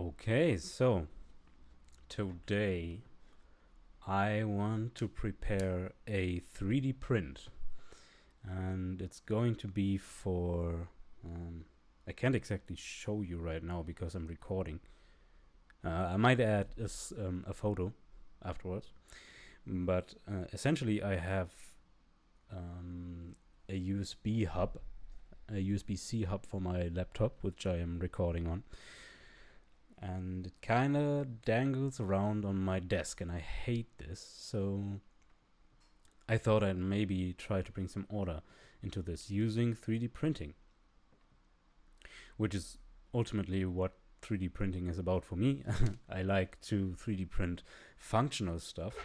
Okay, so today I want to prepare a 3D print, and it's going to be for I can't exactly show you right now because I'm recording. I might add a photo afterwards, but essentially I have a USB hub, a USB-C hub for my laptop, which I am recording on. And it kind of dangles around on my desk, and I hate this. So I thought I'd maybe try to bring some order into this using 3D printing, which is ultimately what 3D printing is about for me. I like to 3D print functional stuff.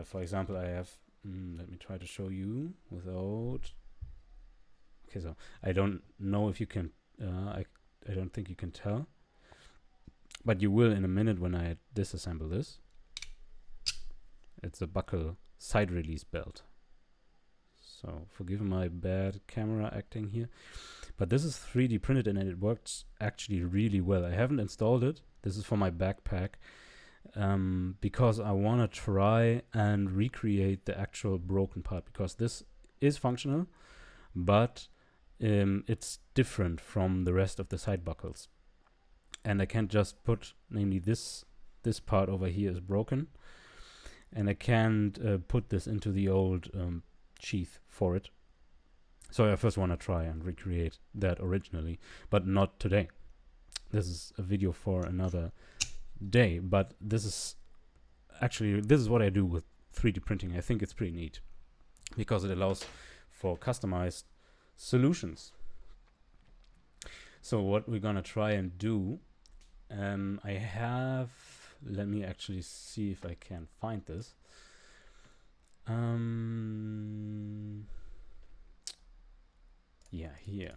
For example, I have, let me try to show you without. Okay, so I don't know if you can, I don't think you can tell. But you will in a minute when I disassemble this. It's a buckle side release belt. So forgive my bad camera acting here. But this is 3D printed and it works actually really well. I haven't installed it. This is for my backpack because I want to try and recreate the actual broken part, because this is functional, but it's different from the rest of the side buckles. And I can't just put, namely this part over here is broken, and I can't put this into the old sheath for it. So I first want to try and recreate that originally, but not today. This is a video for another day, but this is what I do with 3D printing. I think it's pretty neat because it allows for customized solutions. So what we're gonna try and do, I have, let me actually see if I can find this. Yeah, here.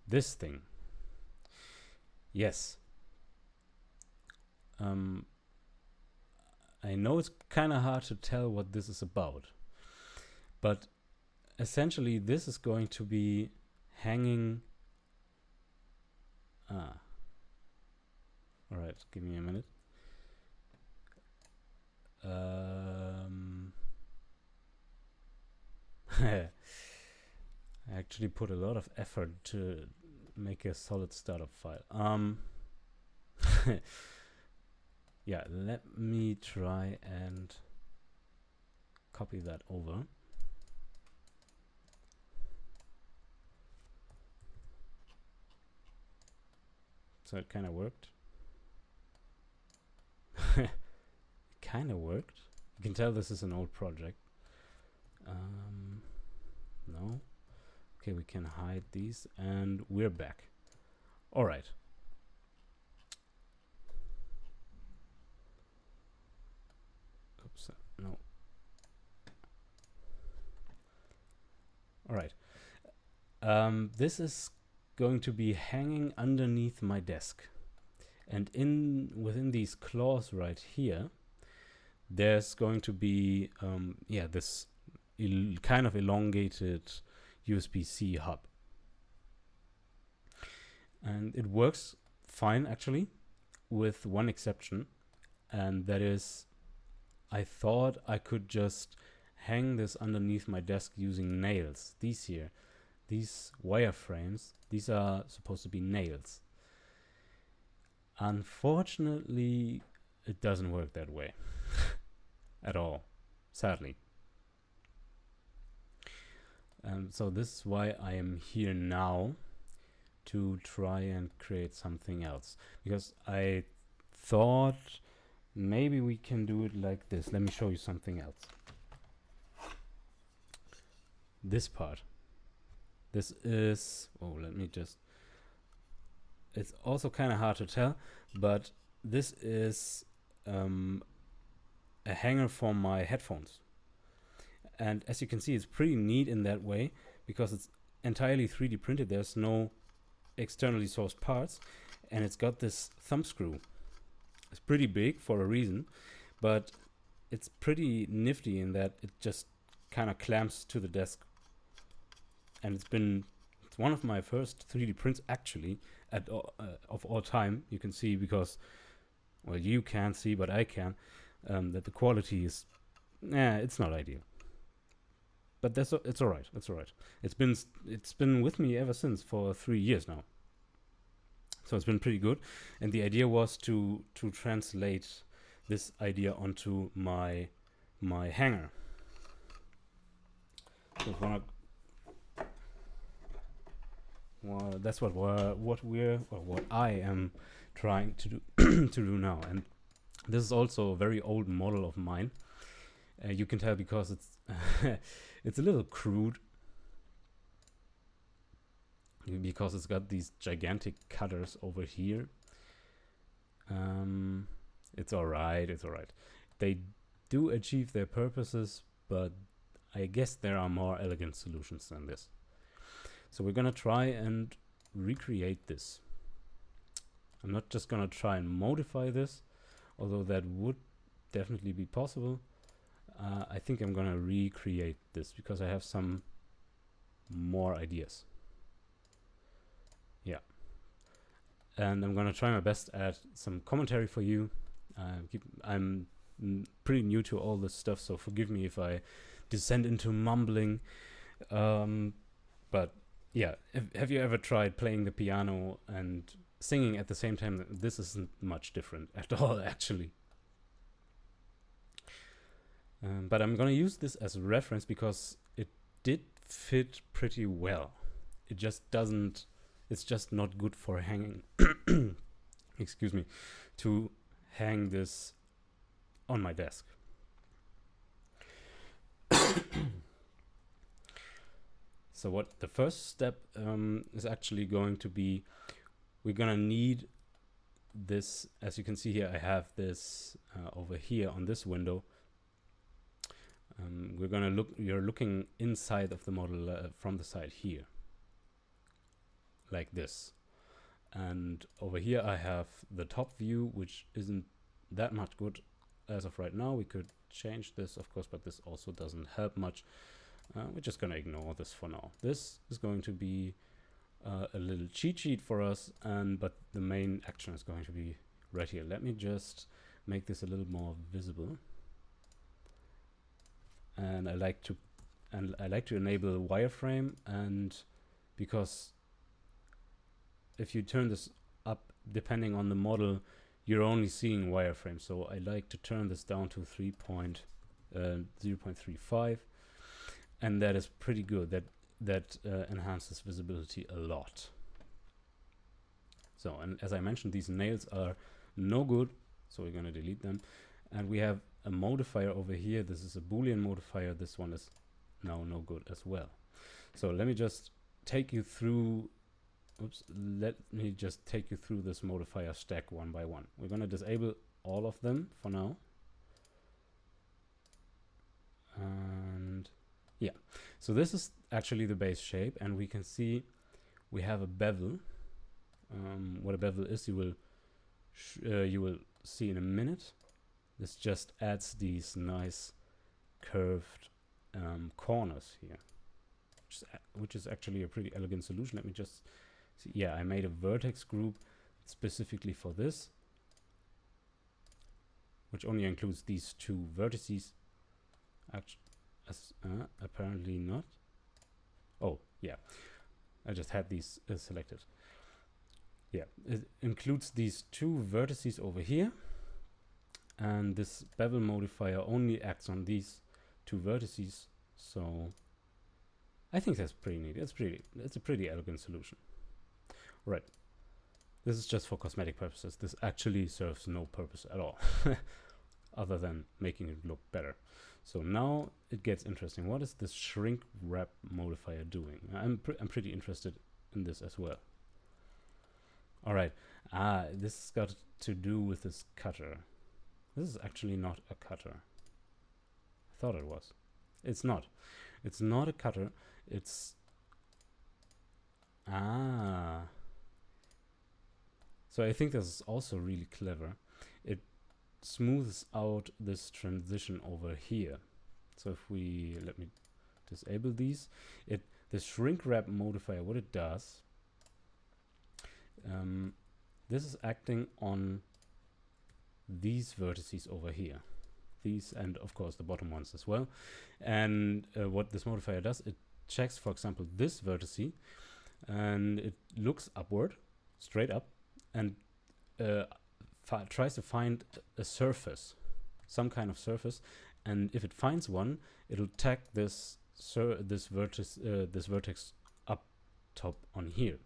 This thing. Yes. I know it's kind of hard to tell what this is about, but essentially this is going to be hanging. All right, give me a minute. I actually put a lot of effort to make a solid startup file. Yeah, let me try and copy that over. So it kind of worked. It kind of worked. You can tell this is an old project. No. Okay, we can hide these, and we're back. All right. Oops, no. All right. This is going to be hanging underneath my desk, and within these claws right here, there's going to be this kind of elongated USB-C hub, and it works fine actually, with one exception, and that is I thought I could just hang this underneath my desk using nails. These wireframes, these are supposed to be nails. Unfortunately, it doesn't work that way at all, sadly. So this is why I am here now, to try and create something else, because I thought maybe we can do it like this. Let me show you something else. This part. This is, let me just, it's also kind of hard to tell, but this is a hanger for my headphones. And as you can see, it's pretty neat in that way because it's entirely 3D printed. There's no externally sourced parts, and it's got this thumb screw. It's pretty big for a reason, but it's pretty nifty in that it just kind of clamps to the desk. And it's one of my first 3D prints actually of all time. You can see because, well, you can't see, but I can, that the quality is, it's not ideal. But it's all right. It's all right. It's been with me ever since for 3 years now. So it's been pretty good. And the idea was to translate this idea onto my hanger. So well, that's what I am trying to do to do now. And this is also a very old model of mine. You can tell because it's it's a little crude, because it's got these gigantic cutters over here. It's alright, it's alright. They do achieve their purposes, but I guess there are more elegant solutions than this. So we're gonna try and recreate this. I'm not just gonna try and modify this, although that would definitely be possible. I think I'm gonna recreate this because I have some more ideas. Yeah. And I'm gonna try my best at some commentary for you. I'm pretty new to all this stuff, so forgive me if I descend into mumbling. But yeah, have you ever tried playing the piano and singing at the same time? This isn't much different at all, actually. But I'm gonna use this as a reference because it did fit pretty well. It just doesn't, it's just not good for hanging, excuse me, to hang this on my desk. So what the first step is actually going to be, we're gonna need this. As you can see here, I have this over here on this window. We're gonna look, you're looking inside of the model from the side here, like this. And over here I have the top view, which isn't that much good as of right now. We could change this, of course, but this also doesn't help much. We're just gonna ignore this for now. This is going to be a little cheat sheet for us, but the main action is going to be right here. Let me just make this a little more visible. And I like to enable wireframe, and because if you turn this up depending on the model, you're only seeing wireframe. So I like to turn this down to 0.35, and that is pretty good. That enhances visibility a lot. So, and as I mentioned, these nails are no good, so we're going to delete them. And we have a modifier over here. This is a Boolean modifier. This one is now no good as well. So let me just take you through, let me just take you through this modifier stack one by one. We're going to disable all of them for now. And yeah, so this is actually the base shape, and we can see we have a bevel. What a bevel is, you will see in a minute. This just adds these nice curved corners here, which is actually a pretty elegant solution. Let me just see. Yeah, I made a vertex group specifically for this, which only includes these two vertices. Apparently not. Oh, yeah. I just had these selected. Yeah, it includes these two vertices over here. And this bevel modifier only acts on these two vertices. So I think that's pretty neat. It's a pretty elegant solution. Right. This is just for cosmetic purposes. This actually serves no purpose at all, other than making it look better. So now it gets interesting. What is this shrink wrap modifier doing? I'm pretty interested in this as well. All right. This has got to do with this cutter. This is actually not a cutter. I thought it was. It's not. It's not a cutter. It's... So I think this is also really clever. It smooths out this transition over here. So if we... Let me disable these. This shrink wrap modifier, what it does, this is acting on these vertices over here. These, and of course the bottom ones as well. And what this modifier does, it checks, for example, this vertice, and it looks upward, straight up, and tries to find a surface, some kind of surface, and if it finds one, it'll tag this vertex up top on here.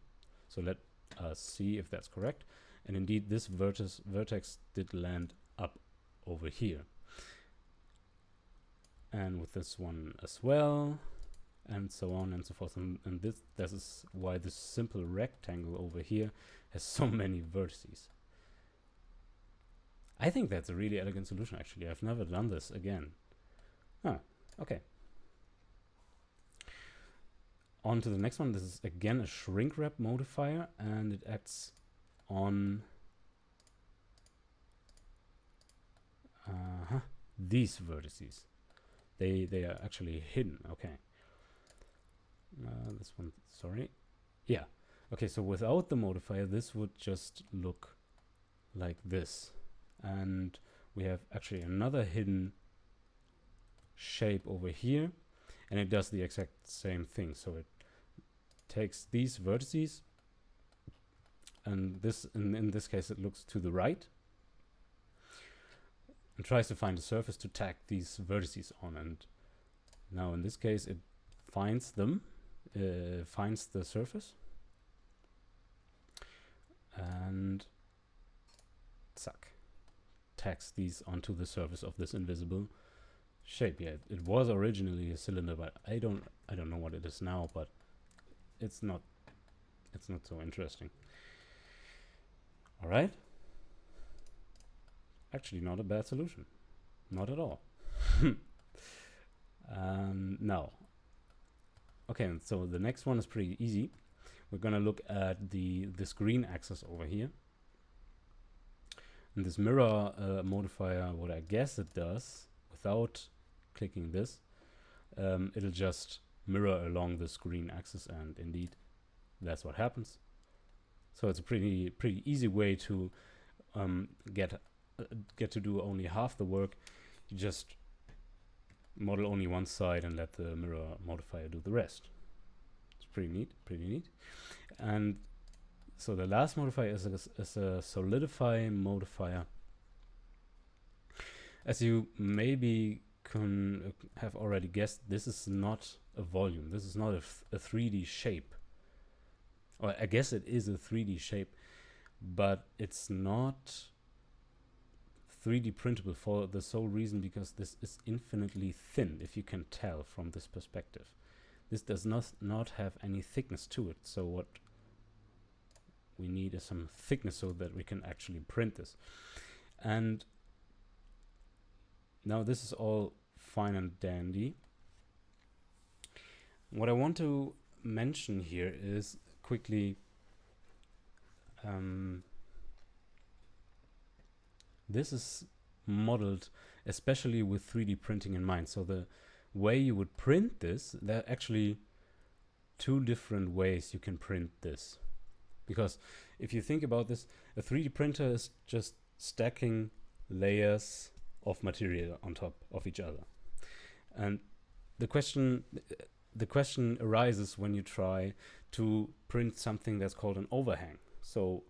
So let us see if that's correct. And indeed, this vertex did land up over here. And with this one as well, and so on and so forth. And this is why this simple rectangle over here has so many vertices. I think that's a really elegant solution, actually. I've never done this again. Ah, okay. On to the next one. This is again a shrink wrap modifier, and it acts on these vertices. They are actually hidden. Okay. This one, sorry. Yeah. Okay, so without the modifier, this would just look like this. And we have actually another hidden shape over here, and it does the exact same thing. So it takes these vertices, and this, in this case, it looks to the right, and tries to find a surface to tag these vertices on. And now in this case, it finds them, finds the surface, and zack, tags these onto the surface of this invisible shape. Yeah, it was originally a cylinder, but I don't know what it is now, but it's not so interesting. All right. Actually, not a bad solution. Not at all. Now, okay, and so the next one is pretty easy. We're gonna look at this green axis over here. And this mirror modifier, what I guess it does, without clicking this, it'll just mirror along this green axis, and indeed, that's what happens. So it's a pretty easy way to get to do only half the work. You just model only one side and let the mirror modifier do the rest. It's pretty neat. And so the last modifier is a solidify modifier. As you maybe can have already guessed, this is not a volume. This is not a 3D shape. Or I guess it is a 3D shape, but it's not 3D printable for the sole reason because this is infinitely thin, if you can tell from this perspective. This does not have any thickness to it, so what we need is some thickness so that we can actually print this. And now this is all fine and dandy. What I want to mention here is quickly this is modeled especially with 3D printing in mind. So the way you would print this, there are actually two different ways you can print this. Because if you think about this, a 3D printer is just stacking layers of material on top of each other. And the question arises when you try to print something that's called an overhang. So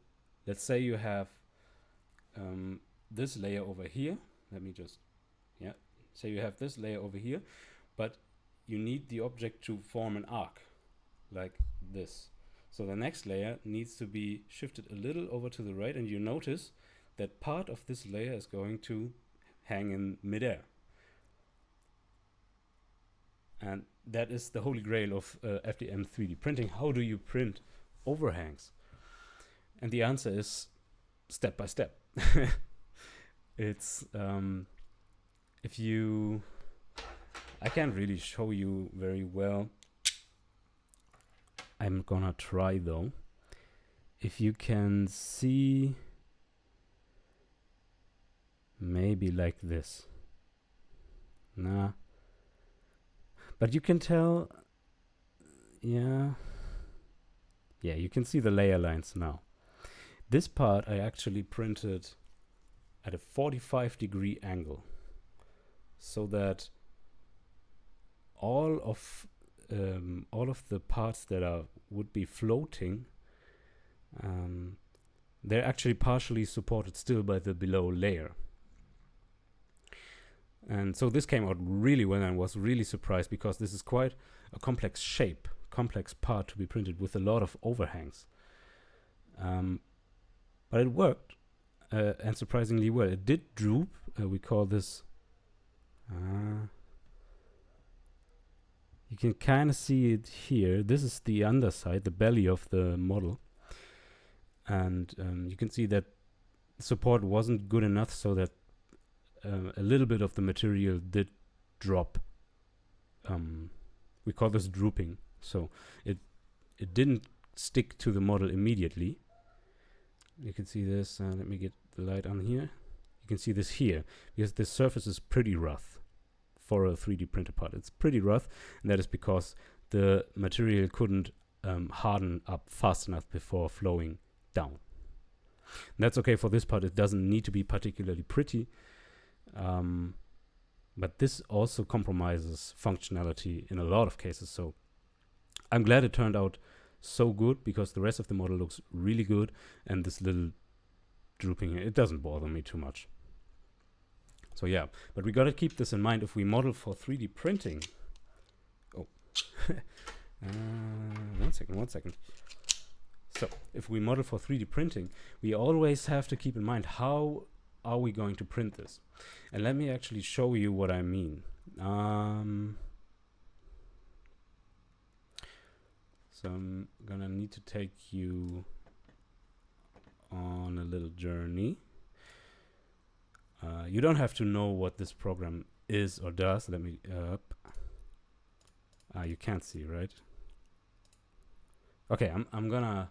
let's say you have this layer over here. Let me just, say you have this layer over here, but you need the object to form an arc like this. So the next layer needs to be shifted a little over to the right, and you notice that part of this layer is going to hang in midair. And that is the holy grail of FDM 3D printing. How do you print overhangs? And the answer is step by step. It's I can't really show you very well. I'm gonna try though. If you can see, maybe like this. Nah. But you can tell, yeah, yeah, you can see the layer lines now. This part I actually printed at a 45-degree angle, so that all of the parts that would be floating, they're actually partially supported still by the below layer. And so this came out really well, and I was really surprised because this is quite a complex shape, complex part to be printed with a lot of overhangs. But it worked, and surprisingly well. It did droop. We call this... you can kind of see it here. This is the underside, the belly of the model. And you can see that support wasn't good enough, so that a little bit of the material did drop. We call this drooping. So it didn't stick to the model immediately. You can see this. Let me get the light on here. You can see this here, because the surface is pretty rough for a 3D printer part. It's pretty rough, and that is because the material couldn't harden up fast enough before flowing down. And that's okay for this part. It doesn't need to be particularly pretty. But this also compromises functionality in a lot of cases. So I'm glad it turned out so good, because the rest of the model looks really good, and this little drooping here, it doesn't bother me too much. So yeah, but we got to keep this in mind if we model for 3D printing. Oh, one second. So if we model for 3D printing, we always have to keep in mind, how are we going to print this? And let me actually show you what I mean. So I'm gonna need to take you on a little journey. You don't have to know what this program is or does. Let me you can't see, right? Okay, I'm gonna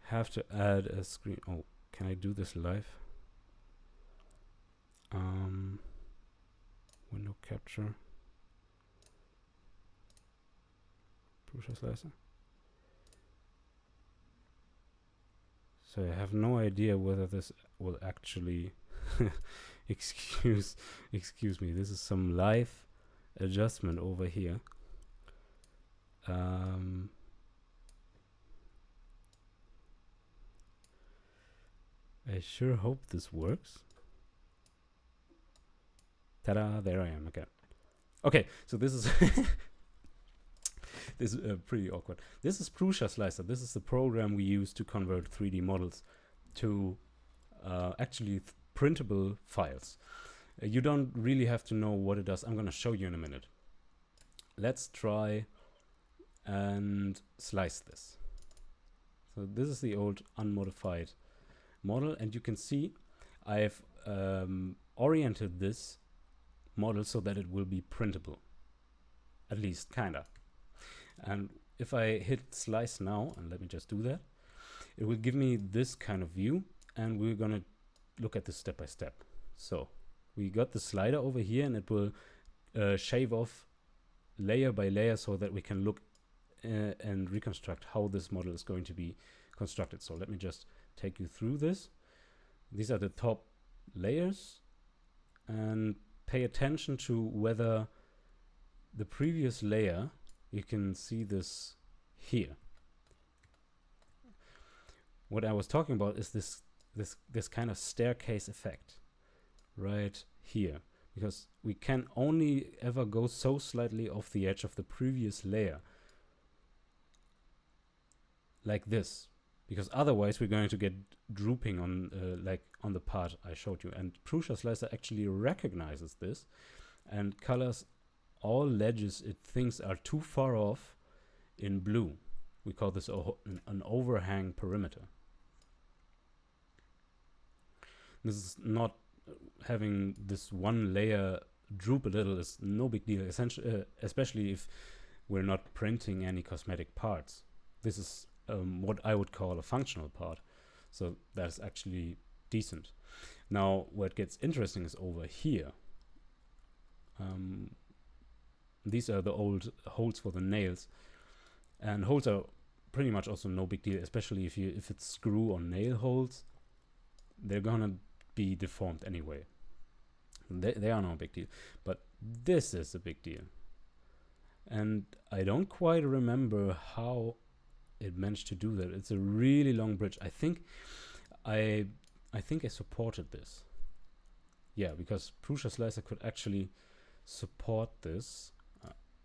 have to add a screen. Oh, can I do this live? Window capture. Prusa slicer. So I have no idea whether this will actually excuse me, this is some live adjustment over here. I sure hope this works. Ta-da, there I am again. Okay, so this is this is pretty awkward. This is Prusa Slicer. This is the program we use to convert 3D models to actually printable files. You don't really have to know what it does. I'm going to show you in a minute. Let's try and slice this. So this is the old unmodified model, and you can see I've oriented this model so that it will be printable, at least kinda. And if I hit slice now, and let me just do that, it will give me this kind of view, and we're gonna look at this step by step. So we got the slider over here, and it will shave off layer by layer so that we can look and reconstruct how this model is going to be constructed. So let me just take you through this. These are the top layers, and pay attention to whether the previous layer, you can see this here. What I was talking about is this kind of staircase effect right here, because we can only ever go so slightly off the edge of the previous layer, like this, because otherwise we're going to get drooping on like on the part I showed you. And Prusa Slicer actually recognizes this and colors all ledges it thinks are too far off in blue. We call this an overhang perimeter. This is not having this one layer droop a little is no big deal, essentially, especially if we're not printing any cosmetic parts. This is what I would call a functional part, so that's actually decent. Now what gets interesting is over here. These are the old holes for the nails, And holes are pretty much also no big deal, especially if it's screw or nail holes. They're gonna be deformed anyway. They are no big deal. But this is a big deal. And I don't quite remember how it managed to do that. It's a really long bridge. I think I supported this. Yeah, because Prusa Slicer could actually support this.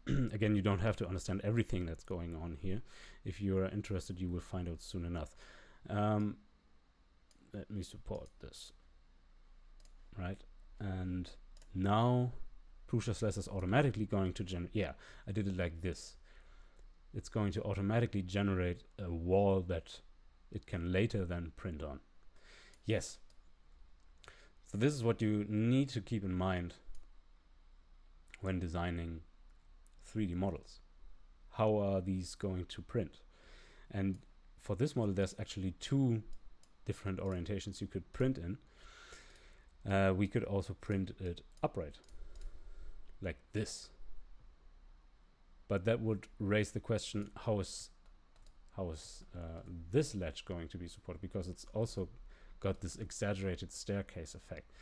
Again, you don't have to understand everything that's going on here. If you are interested, you will find out soon enough. Let me support this. Right? And now Prusa Slicer is automatically going to generate. Yeah, I did it like this. It's going to automatically generate a wall that it can later then print on. Yes. So this is what you need to keep in mind when designing 3D models. How are these going to print? And for this model, there's actually 2 different orientations you could print in. We could also print it upright, like this. But that would raise the question, how is this ledge going to be supported? Because it's also got this exaggerated staircase effect.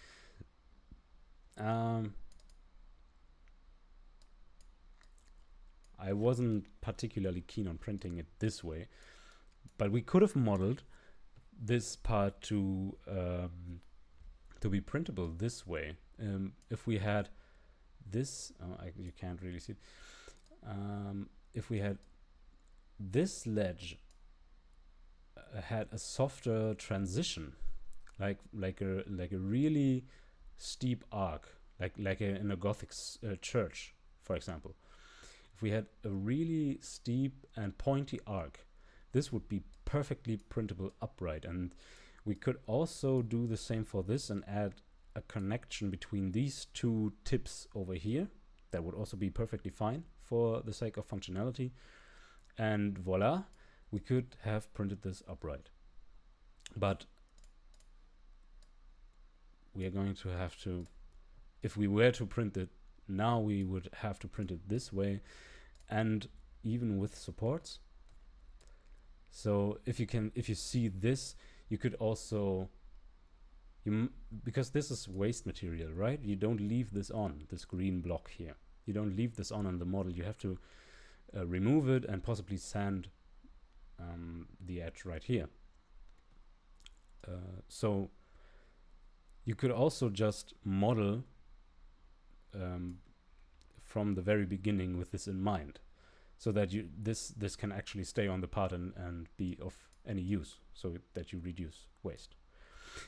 I wasn't particularly keen on printing it this way, but we could have modeled this part to be printable this way. If we had this, you can't really see it. If we had this ledge had a softer transition, like a really steep arc, in a Gothic church, for example. If we had a really steep and pointy arc, this would be perfectly printable upright. And we could also do the same for this and add a connection between these 2 tips over here. That would also be perfectly fine for the sake of functionality. And voila, we could have printed this upright. But we are going to have to, if we were to print it now, we would have to print it this way, and even with supports. So if you see this, you could also, because this is waste material, right? You don't leave this on, this green block here. You don't leave this on the model. You have to remove it and possibly sand the edge right here. So you could also just model from the very beginning with this in mind, so that this can actually stay on the part and be of any use, so that you reduce waste.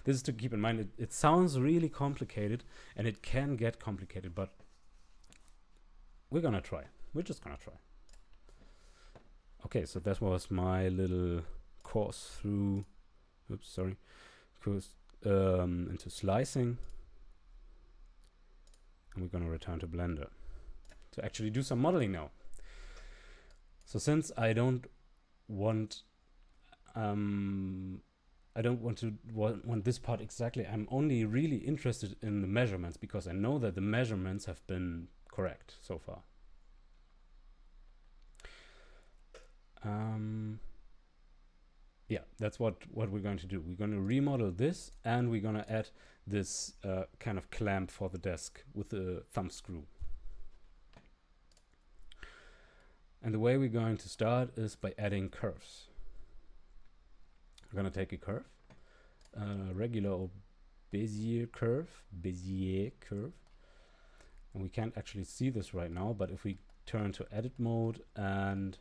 This is to keep in mind. It sounds really complicated, and it can get complicated, but we're gonna try. We're just gonna try. Okay, so that was my little course through, course into slicing. And we're gonna return to Blender to actually do some modeling now. So since I don't want this part exactly, I'm only really interested in the measurements, because I know that the measurements have been correct so far. Yeah, that's what we're going to do. We're going to remodel this, and we're going to add this kind of clamp for the desk with the thumb screw. And the way we're going to start is by adding curves. We're going to take a curve, regular or Bezier curve, and we can't actually see this right now, but if we turn to edit mode and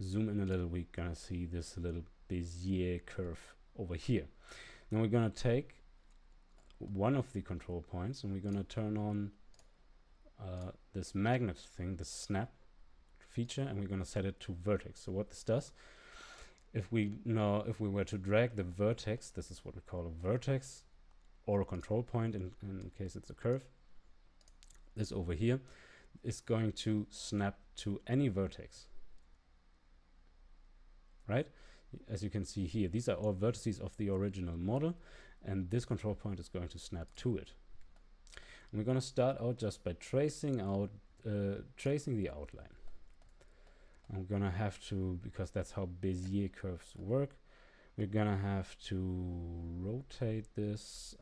zoom in a little, we're going to see this little Bezier curve over here. Now we're going to take one of the control points, and we're going to turn on this magnet thing, the snap feature, and we're going to set it to vertex. So what this does, if we were to drag the vertex, this is what we call a vertex or a control point in case it's a curve, this over here is going to snap to any vertex, right? As you can see here, these are all vertices of the original model, and this control point is going to snap to it. And we're going to start out just by tracing the outline. I'm gonna have to, because that's how Bezier curves work, we're gonna have to rotate this.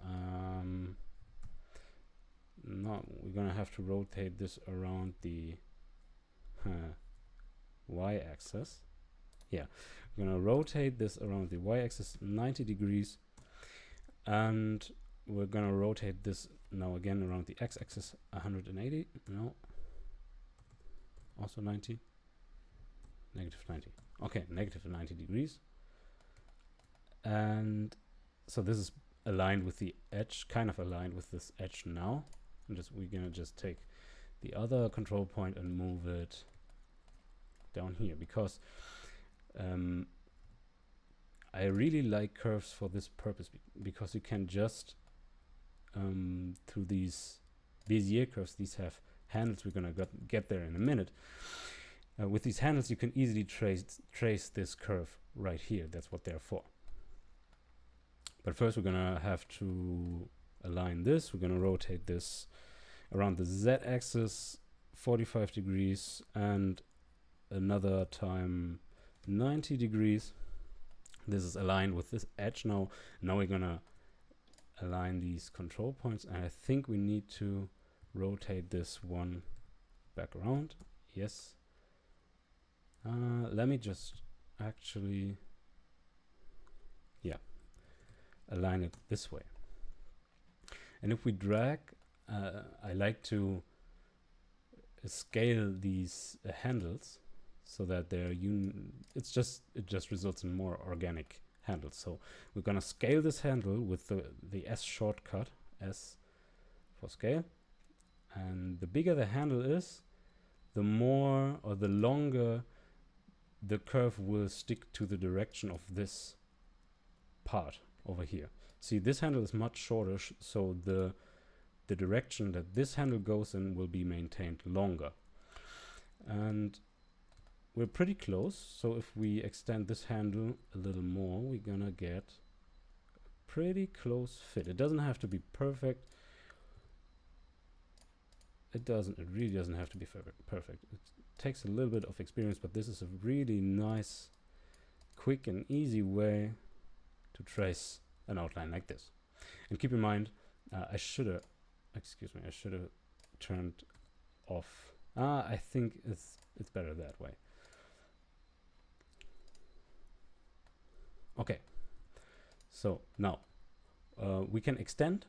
No, we're gonna have to rotate this around the y-axis. Yeah, we're gonna rotate this around the y-axis 90 degrees, and we're gonna rotate this now again around the x-axis 180. No, also 90. Negative 90. Okay, negative 90 degrees. And so this is aligned with the edge, kind of aligned with this edge now. And we're gonna just take the other control point and move it down here, because I really like curves for this purpose, because you can just through these Bezier curves, these have handles. We're gonna get there in a minute. With these handles, you can easily trace this curve right here. That's what they're for. But first, we're gonna have to align this. We're gonna rotate this around the z-axis 45 degrees and another time 90 degrees. This is aligned with this edge now. Now we're gonna align these control points, and I think we need to rotate this one back around. Yes. Let me just actually, yeah, align it this way. And if we drag, I like to scale these handles so that they're it just results in more organic handles. So we're gonna scale this handle with the S shortcut, S for scale. And the bigger the handle is, the more or the longer the curve will stick to the direction of this part over here. See, this handle is much shorter, so the direction that this handle goes in will be maintained longer. And we're pretty close, so if we extend this handle a little more, we're gonna get a pretty close fit. It doesn't have to be perfect. It really doesn't have to be perfect. It takes a little bit of experience, but this is a really nice, quick and easy way to trace an outline like this. And keep in mind, I should have turned off. I think it's better that way. Okay, so now we can extend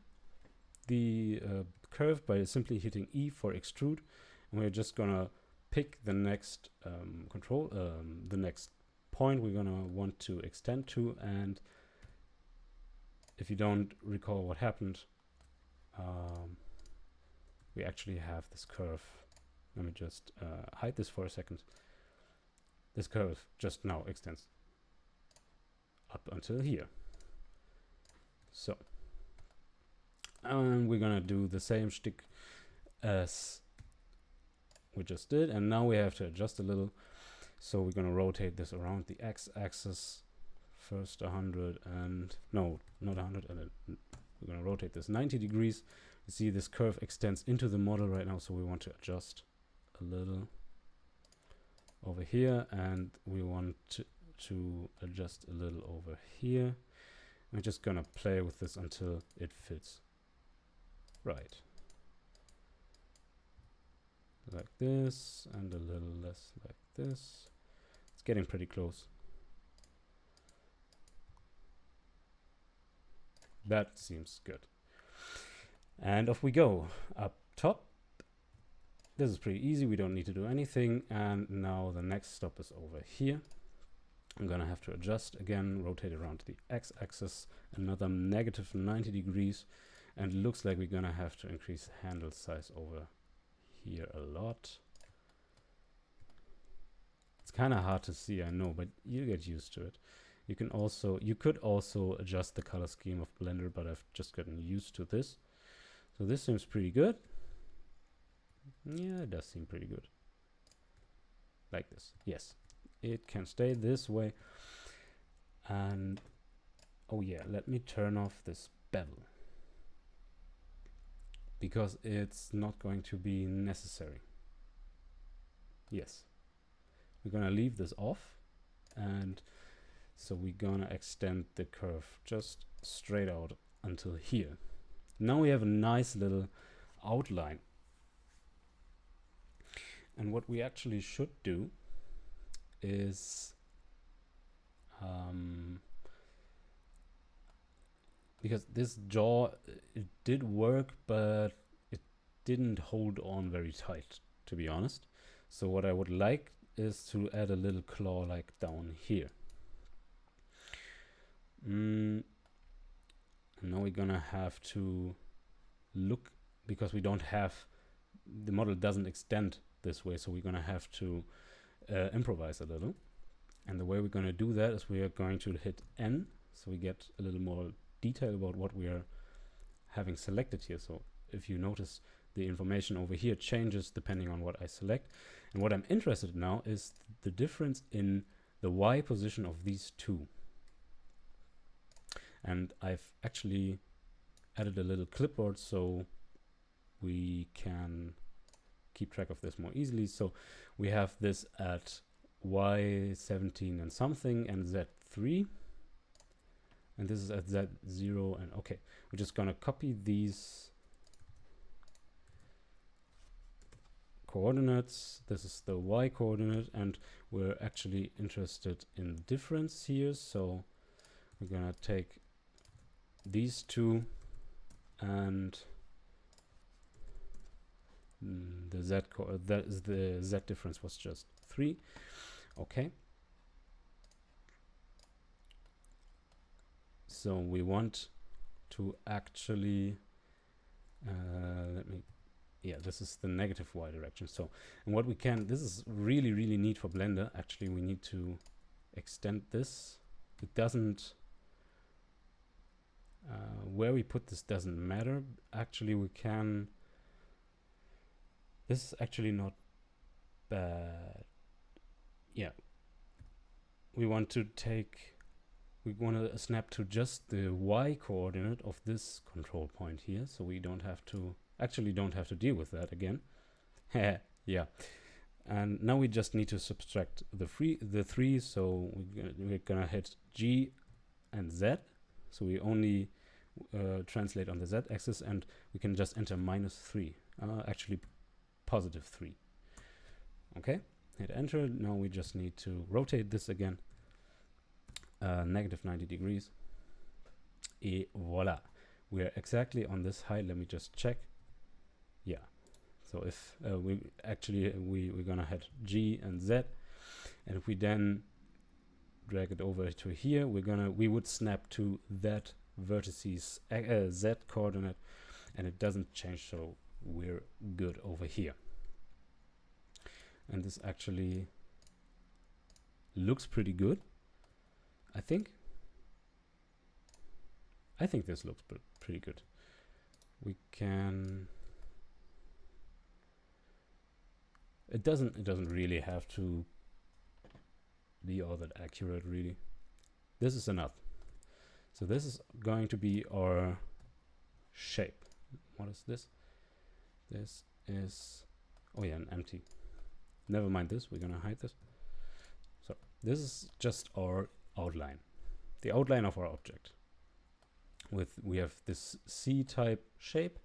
the curve by simply hitting E for extrude, and we're just gonna pick the next the next point we're gonna want to extend to. And if you don't recall what happened, we actually have this curve. Let me just hide this for a second. This curve just now extends up until here. So, and we're gonna do the same shtick as we just did, and now we have to adjust a little. So we're gonna rotate this around the x-axis first 100, and no, not 100, and then we're gonna rotate this 90 degrees. You see this curve extends into the model right now, so we want to adjust a little over here, and we want to adjust a little over here. We're just gonna play with this until it fits right, like this, and a little less like this. It's getting pretty close. That seems good. And off we go. Up top, this is pretty easy, we don't need to do anything. And now the next stop is over here. I'm gonna have to adjust again, rotate around the x-axis, another negative 90 degrees, and it looks like we're gonna have to increase the handle size over here a lot. It's kind of hard to see, I know, but you get used to it. You could also adjust the color scheme of Blender, but I've just gotten used to this. So this seems pretty good. Yeah, it does seem pretty good. Like this, yes. It can stay this way. And oh yeah, let me turn off this bevel, because it's not going to be necessary. Yes. we're gonna leave this off, and so we're gonna extend the curve just straight out until here. Now we have a nice little outline. And what we actually should do is because this jaw, it did work, but it didn't hold on very tight, to be honest. So what I would like is to add a little claw like down here. And now we're gonna have to look, because we don't have, the model doesn't extend this way, so we're gonna have to improvise a little. And the way we're gonna do that is we are going to hit N, so we get a little more detail about what we are having selected here. So if you notice, the information over here changes depending on what I select. And what I'm interested in now is the difference in the Y position of these two. And I've actually added a little clipboard so we can keep track of this more easily. So we have this at Y17 and something and Z3. And this is at Z0 and okay. We're just gonna copy these coordinates. This is the Y coordinate, and we're actually interested in the difference here. So we're gonna take these two, and the Z difference was just 3. Okay. So we want to actually this is the negative Y direction. So, and what we can, this is really neat for Blender. Actually, we need to extend this. It doesn't, where we put this doesn't matter. Actually, we can, this is actually not bad. Yeah. We want to snap to just the Y coordinate of this control point here, so we don't have to deal with that again. Yeah. And now we just need to subtract the 3, so we're gonna hit G and Z. So we only translate on the Z axis, and we can just enter -3, actually +3. Okay, hit enter. Now we just need to rotate this again, -90 degrees. Et voila, we're exactly on this height. Let me just check. Yeah, so if we're gonna hit G and Z, and if we then drag it over to here, we would snap to that vertices Z coordinate, and it doesn't change, so we're good over here. And this actually looks pretty good, I think. I think this looks pretty good. We can. It doesn't really have to be all that accurate, really. This is enough. So this is going to be our shape. What is this? This is, oh yeah, an empty. Never mind this, we're gonna hide this. So this is just our outline, the outline of our object. We have this C-type shape.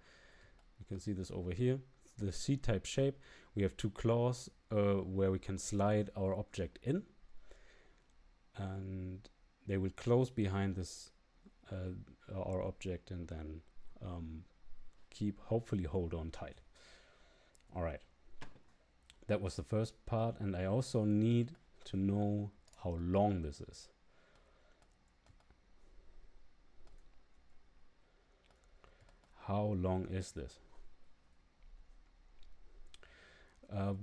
You can see this over here. The C-type shape. We have 2 claws where we can slide our object in, and they will close behind this our object, and then hopefully hold on tight. All right. That was the first part, and I also need to know how long this is. How long is this?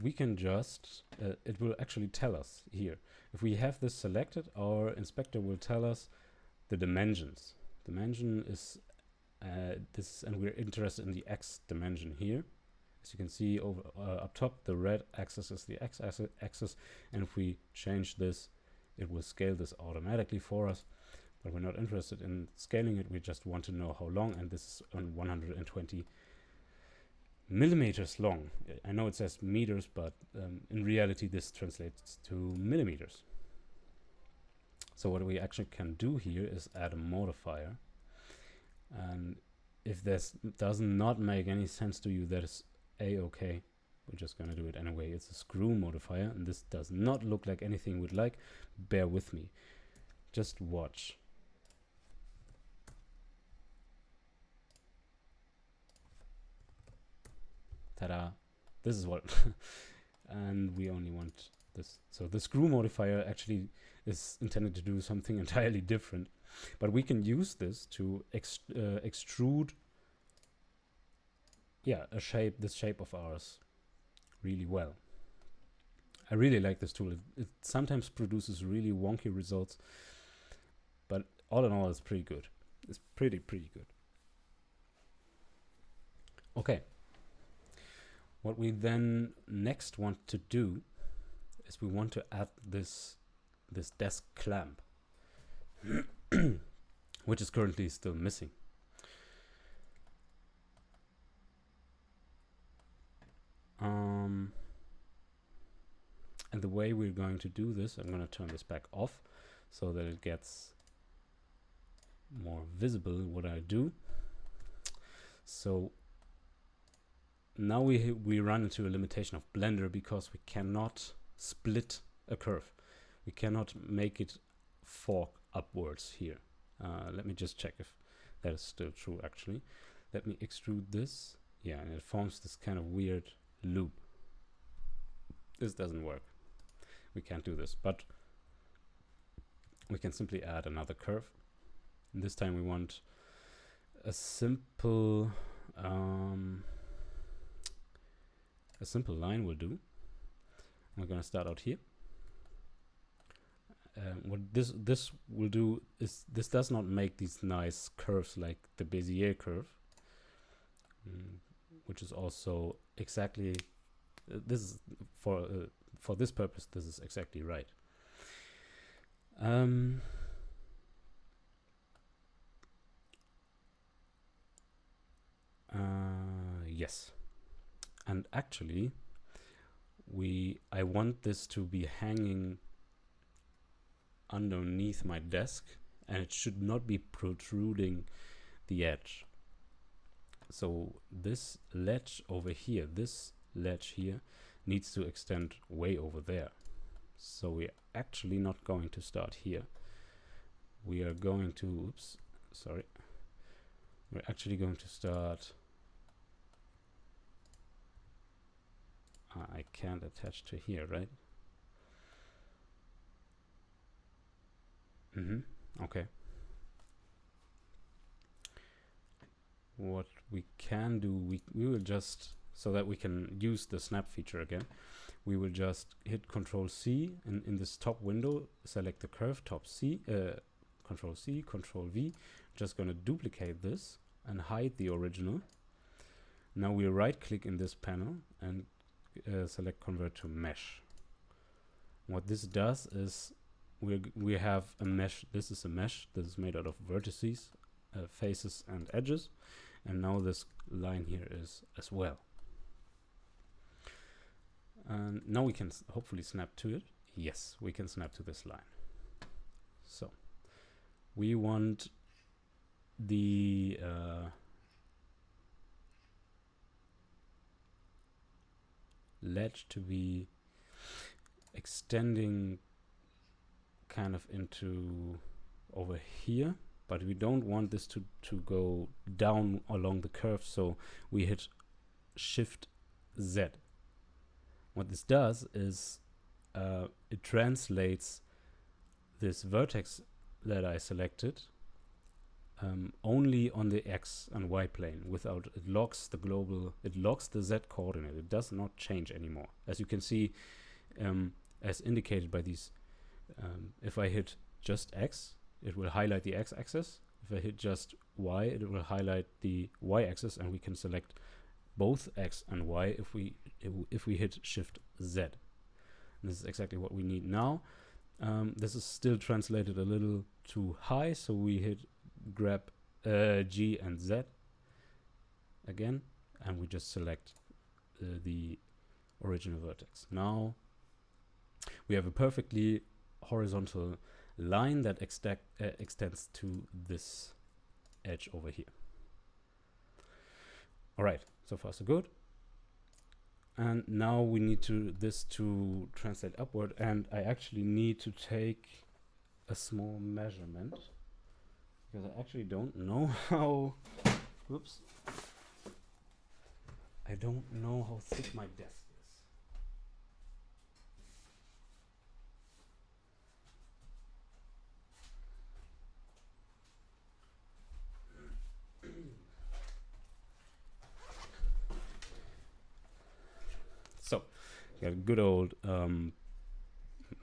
We can just, it will actually tell us here. If we have this selected, our inspector will tell us the dimensions. Dimension is this, and we're interested in the X dimension here. As you can see over up top, the red axis is the X axis, and if we change this, it will scale this automatically for us. But we're not interested in scaling it. We just want to know how long, and this is on 120 millimeters long. I know it says meters, but in reality this translates to millimeters. So what we actually can do here is add a modifier, and if this does not make any sense to you, that is a-okay. We're just gonna do it anyway. It's a screw modifier, and this does not look like anything we'd like. Bear with me. Just watch. Ta-da! This is what and we only want this. So the screw modifier actually is intended to do something entirely different, but we can use this to extrude this shape of ours really well. I really like this tool. It sometimes produces really wonky results, but all in all it's pretty good. It's pretty good. Okay. What we then next want to do is we want to add this desk clamp, which is currently still missing. And the way we're going to do this, I'm going to turn this back off so that it gets more visible what I do. So now we run into a limitation of Blender because we cannot split a curve. We cannot make it fork upwards here. Let me just check if that is still true actually. Let me extrude this. Yeah, and it forms this kind of weird loop. This doesn't work. We can't do this, but we can simply add another curve. And this time we want a simple line will do. We're going to start out here. What this will do is this does not make these nice curves like the Bezier curve, which is also exactly this is for this purpose. This is exactly right. Yes, and actually I want this to be hanging underneath my desk, and it should not be protruding the edge. So this ledge over here, this ledge here, needs to extend way over there. So we're actually not going to start here. We are going to, we're actually going to start, I can't attach to here, right? Okay. What we can do, we will just, so that we can use the snap feature again, we will just hit Control C, and in this top window select the curve, top C, Control C, Control V. Just gonna duplicate this and hide the original. Now we right click in this panel and select Convert to Mesh. What this does is we have a mesh. This is a mesh that is made out of vertices, faces and edges, and now this line here is as well. And now we can hopefully snap to it. Yes, we can snap to this line. So we want the ledge to be extending kind of into over here, but we don't want this to go down along the curve, so we hit Shift Z. What this does is it translates this vertex that I selected only on the X and Y plane. Without, it locks the global, it locks the Z coordinate. It does not change anymore. As you can see, as indicated by these, if I hit just X, it will highlight the X axis. If I hit just Y, it will highlight the Y axis, and we can select both X and Y if we hit Shift Z. And this is exactly what we need now. This is still translated a little too high, so we hit grab G and Z again, and we just select the original vertex. Now we have a perfectly horizontal line that extends to this edge over here. All right, so far so good. And now we need this to translate upward, and I actually need to take a small measurement because I actually don't know how. Whoops. I don't know how thick my desk is. So, got a good old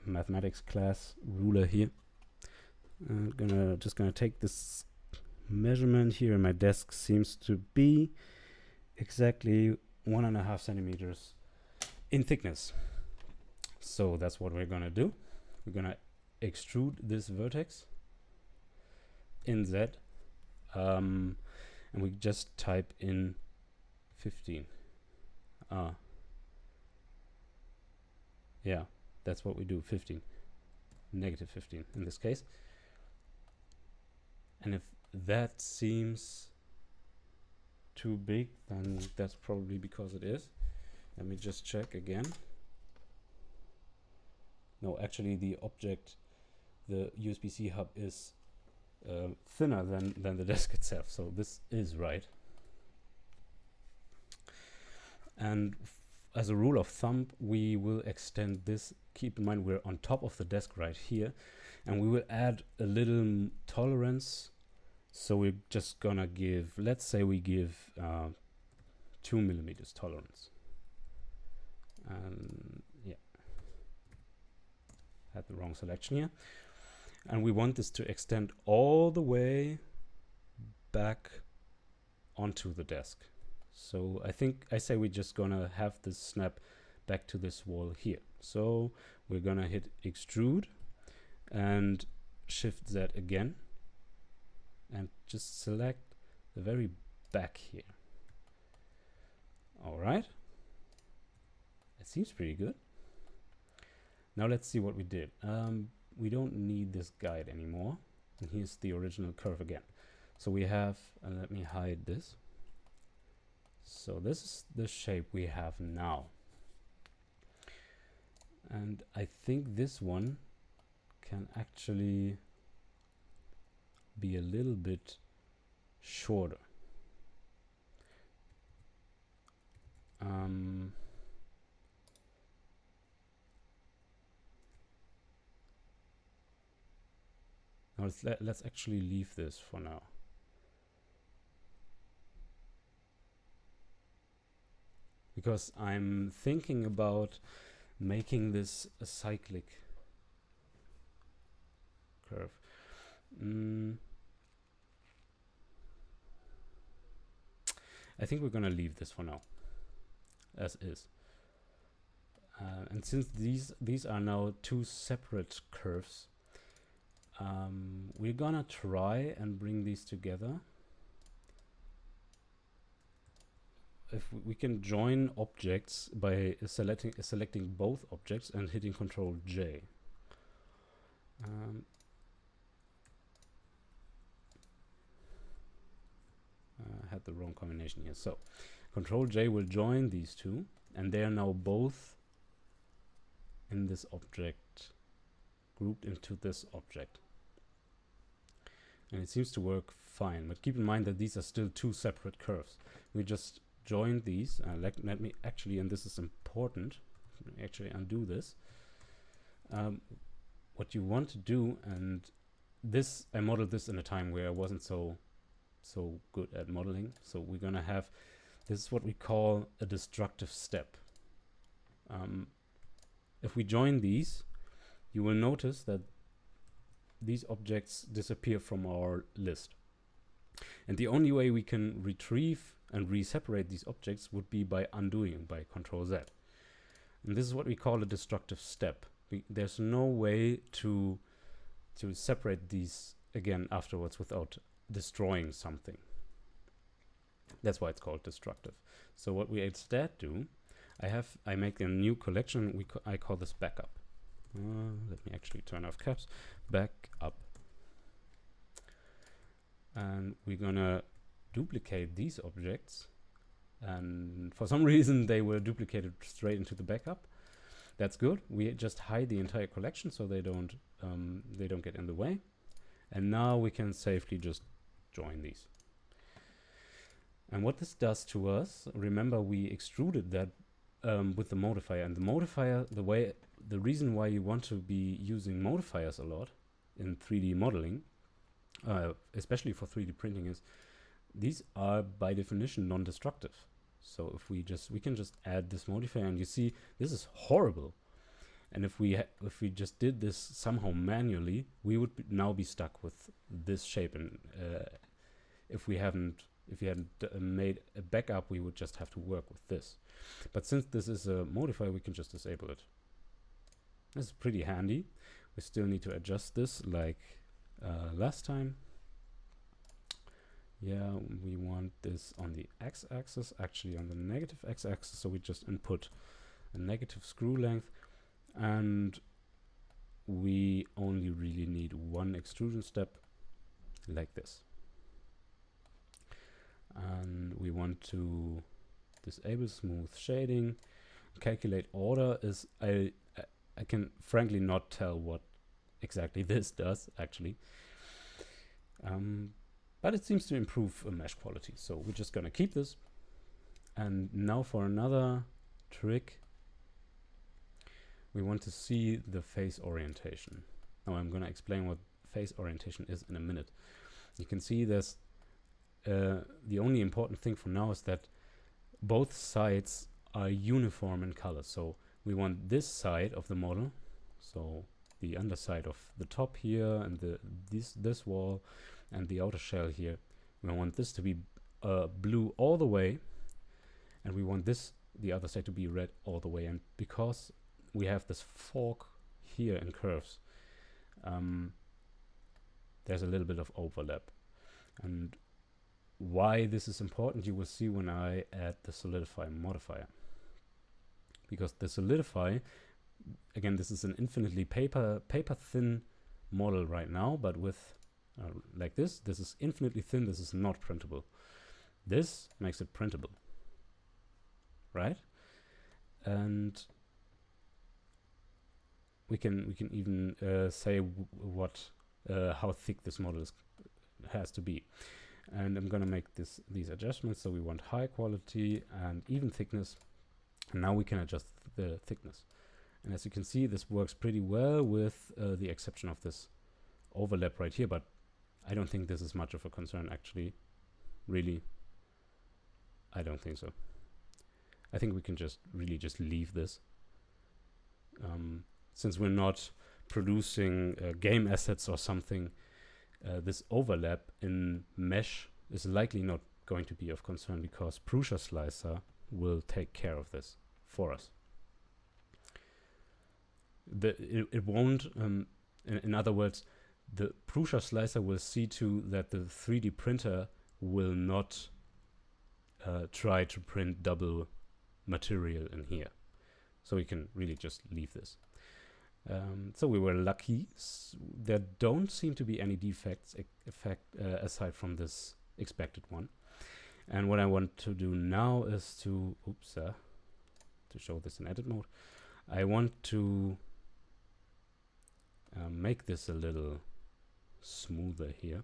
mathematics class ruler here. Just gonna take this measurement here, and my desk seems to be exactly 1.5 centimeters in thickness. So that's what we're gonna do. We're gonna extrude this vertex in Z, and we just type in 15. Yeah, that's what we do, 15. Negative 15 in this case. And if that seems too big, then that's probably because it is. Let me just check again. No, actually the object, the USB-C hub is thinner than the desk itself, so this is right. And as a rule of thumb, we will extend this. Keep in mind we're on top of the desk right here, and we will add a little tolerance. So we're just gonna give, let's say we give 2 millimeters tolerance. And yeah, had the wrong selection here. And we want this to extend all the way back onto the desk. So I say we're just gonna have this snap back to this wall here. So we're gonna hit extrude and shift Z again and just select the very back here. All right, it seems pretty good. Now let's see what we did. We don't need this guide anymore, and here's the original curve again. So we have, let me hide this. So this is the shape we have now. And I think this one can actually be a little bit shorter. Now let's actually leave this for now. Because I'm thinking about making this a cyclic curve. I think we're gonna leave this for now, as is. And since these are now two separate curves, we're gonna try and bring these together. If we can join objects by selecting both objects and hitting Control J. I had the wrong combination here. So Control J will join these two, and they are now both in this object, grouped into this object. And it seems to work fine, but keep in mind that these are still two separate curves. We just joined these. Let me actually, and this is important, actually undo this. What you want to do, and this, I modeled this in a time where I wasn't so good at modeling. So we're gonna have, this is what we call a destructive step. If we join these, you will notice that these objects disappear from our list. And the only way we can retrieve and re-separate these objects would be by undoing, by Control Z. And this is what we call a destructive step. There's no way to separate these again afterwards without destroying something. That's why it's called destructive. So what we instead do, I make a new collection. I call this backup. Let me actually turn off caps. Backup. And we're gonna duplicate these objects. And for some reason they were duplicated straight into the backup. That's good. We just hide the entire collection so they don't get in the way. And now we can safely just join these. And what this does to us, remember we extruded that with the modifier. And the modifier, the reason why you want to be using modifiers a lot in 3D modeling, especially for 3D printing, is these are by definition non-destructive. So if we can just add this modifier, and you see this is horrible. And if we just did this somehow manually, we would now be stuck with this shape. And if you hadn't made a backup, we would just have to work with this. But since this is a modifier, we can just disable it. This is pretty handy. We still need to adjust this like last time. Yeah, we want this on the x-axis, actually on the negative x-axis, so we just input a negative screw length, and we only really need one extrusion step like this. And we want to disable smooth shading. Calculate order is, I can frankly not tell what exactly this does actually. But it seems to improve mesh quality. So we're just gonna keep this. And now for another trick, we want to see the face orientation. Now I'm gonna explain what face orientation is in a minute. You can see there's the only important thing for now is that both sides are uniform in color. So we want this side of the model, so the underside of the top here and this wall and the outer shell here, we want this to be blue all the way, and we want the other side to be red all the way. And because we have this fork here in curves, there's a little bit of overlap. And why this is important, you will see when I add the solidify modifier. Because the solidify, again, this is an infinitely paper thin model right now, but with like this is infinitely thin. This is not printable. This makes it printable, right? And we can even say how thick this model has to be. And I'm gonna make these adjustments. So we want high quality and even thickness. And now we can adjust the thickness. And as you can see, this works pretty well with the exception of this overlap right here. But I don't think this is much of a concern, actually. Really, I don't think so. I think we can just leave this. Since we're not producing game assets or something, this overlap in mesh is likely not going to be of concern, because Prusa Slicer will take care of this for us. It won't, in other words, the Prusa Slicer will see to that the 3D printer will not try to print double material in here. So we can really just leave this. So we were lucky. There don't seem to be any defects aside from this expected one. And what I want to do now is to show this in edit mode. I want to make this a little smoother here.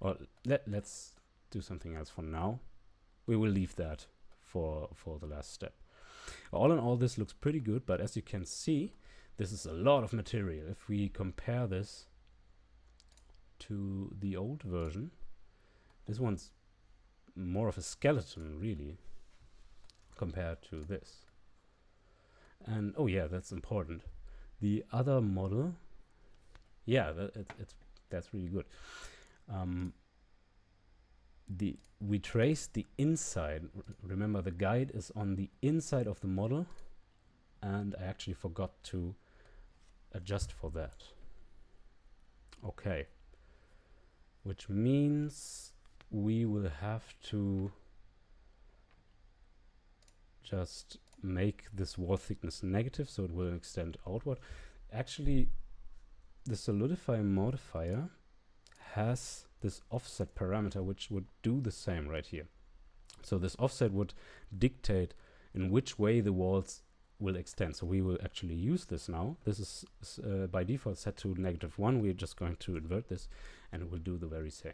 Or let's do something else for now. We will leave that for the last step. All in all, this looks pretty good, but as you can see, this is a lot of material. If we compare this to the old version, this one's more of a skeleton, really, compared to this. And oh yeah, that's important. The other model, yeah, that's really good. We trace the inside. Remember, the guide is on the inside of the model, and I actually forgot to adjust for that. Okay. which means we will have to just make this wall thickness negative, so it will extend outward. Actually, the solidify modifier has this offset parameter which would do the same right here. So this offset would dictate in which way the walls will extend. So we will actually use this now. This is by default set to -1. We're just going to invert this and it will do the very same.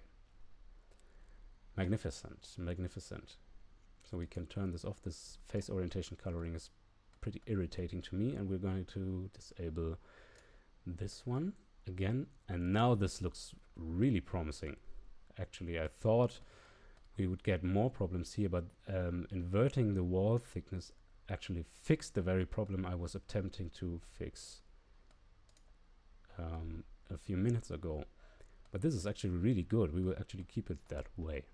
Magnificent, magnificent. So we can turn this off. This face orientation coloring is pretty irritating to me, and we're going to disable this one again. And now this looks really promising. Actually, I thought we would get more problems here, but inverting the wall thickness actually fixed the very problem I was attempting to fix a few minutes ago. But this is actually really good. We will actually keep it that way.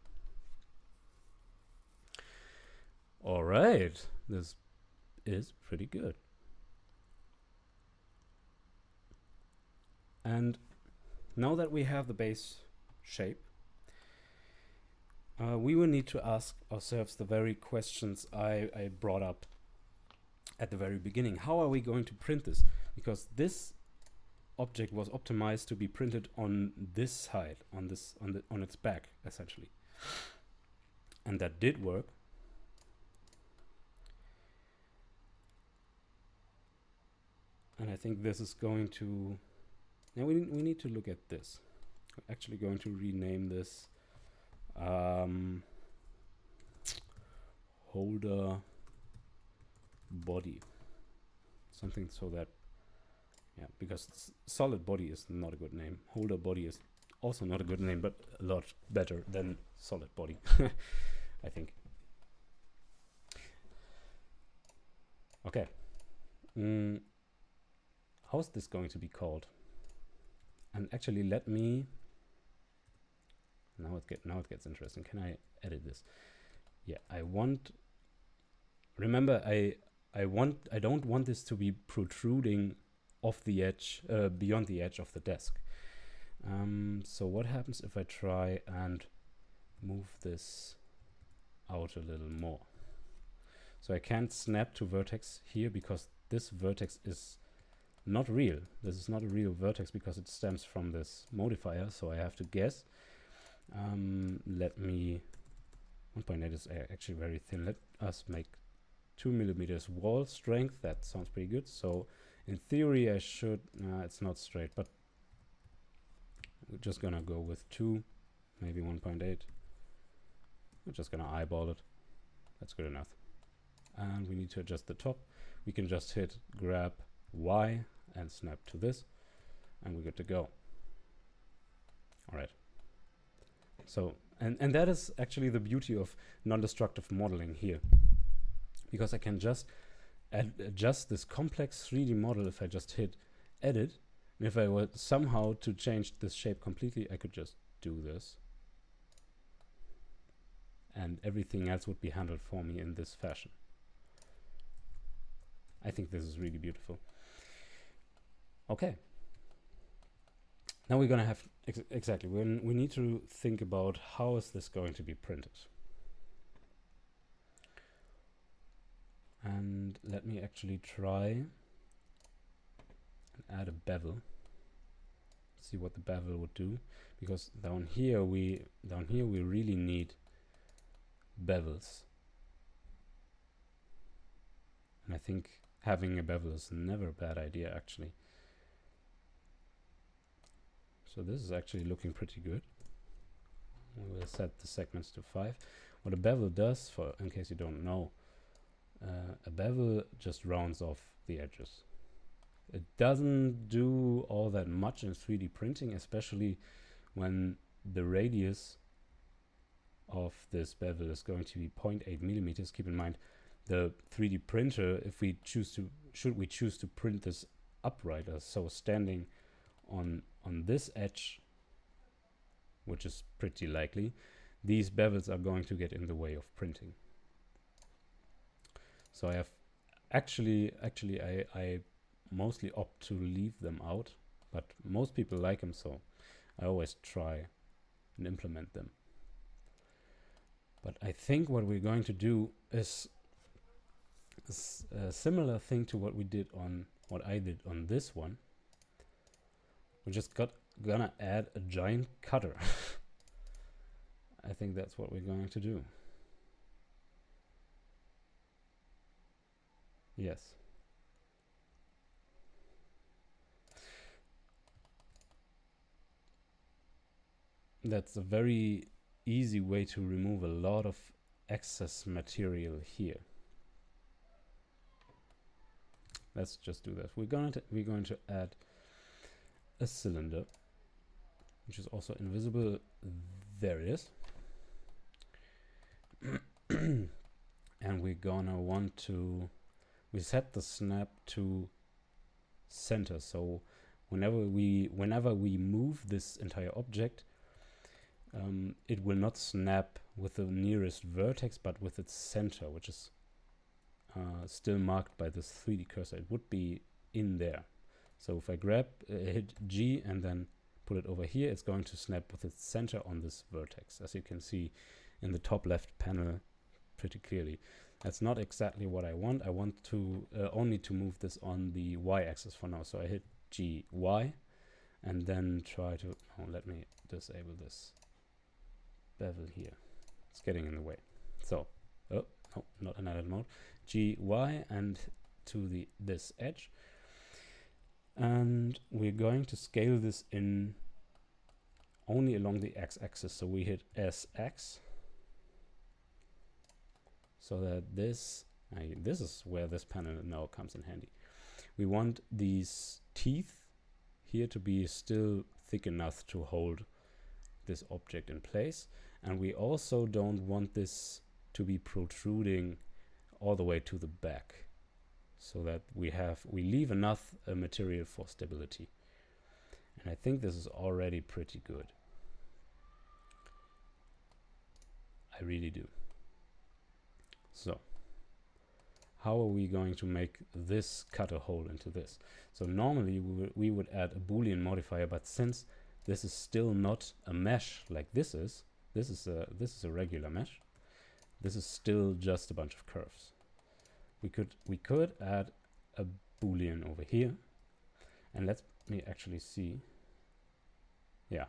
All right, this is pretty good. And now that we have the base shape, we will need to ask ourselves the very questions I brought up at the very beginning. How are we going to print this? Because this object was optimized to be printed on this side, on its back, essentially. And that did work. And I think this is going to... Now we need to look at this. I'm actually going to rename this holder body. Something so that... Yeah, because solid body is not a good name. Holder body is also not a good name, but a lot better than solid body, I think. Okay. How's this going to be called? And actually, let me... Now it gets interesting. Can I edit this? Yeah, I want... Remember, I don't want this to be protruding off the edge, beyond the edge of the desk. So what happens if I try and move this out a little more? So I can't snap to vertex here because this vertex is not real. This is not a real vertex because it stems from this modifier, so I have to guess. Let me... 1.8 is actually very thin. Let us make 2 millimeters wall strength. That sounds pretty good. So in theory I should... it's not straight, but we're just gonna go with 2, maybe 1.8. We're just gonna eyeball it. That's good enough. And we need to adjust the top. We can just hit grab Y and snap to this, and we're good to go. All right. So, and that is actually the beauty of non-destructive modeling here, because I can just adjust this complex 3D model if I just hit edit. And if I were somehow to change this shape completely, I could just do this. And everything else would be handled for me in this fashion. I think this is really beautiful. Okay. Now we're going to have... exactly. We need to think about how is this going to be printed. And let me actually try and add a bevel. See what the bevel would do, because down here we really need bevels. And I think having a bevel is never a bad idea, actually. So this is actually looking pretty good. We will set the segments to 5. What a bevel does, for in case you don't know, a bevel just rounds off the edges. It doesn't do all that much in 3D printing, especially when the radius of this bevel is going to be 0.8 millimeters. Keep in mind, the 3D printer, if we choose to, should we choose to print this upright, so standing on this edge, which is pretty likely, these bevels are going to get in the way of printing. So I have actually I mostly opt to leave them out, but most people like them, so I always try and implement them. But I think what we're going to do is a similar thing to what I did on this one. We just gonna add a giant cutter. I think that's what we're going to do. Yes. That's a very easy way to remove a lot of excess material here. Let's just do that. We're going to add a cylinder, which is also invisible. There it is. And we're gonna want to set the snap to center. So whenever we move this entire object, it will not snap with the nearest vertex, but with its center, which is still marked by this 3D cursor. It would be in there. So if I hit G and then put it over here, it's going to snap with its center on this vertex, as you can see in the top left panel pretty clearly. That's not exactly what I want. I want to only to move this on the Y-axis for now. So I hit G, Y, and then try to, let me disable this bevel here. It's getting in the way. So, no, not in edit mode. G, Y, and to this edge. And we're going to scale this in only along the X-axis. So we hit SX. So that this is where this panel now comes in handy. We want these teeth here to be still thick enough to hold this object in place. And we also don't want this to be protruding all the way to the back, so that we leave enough material for stability. And I think this is already pretty good. I really do. So how are we going to make this cut a hole into this? So normally we would add a Boolean modifier, but since this is still not a mesh like this is a regular mesh. This is still just a bunch of curves. We could add a Boolean over here, and let me actually see. Yeah,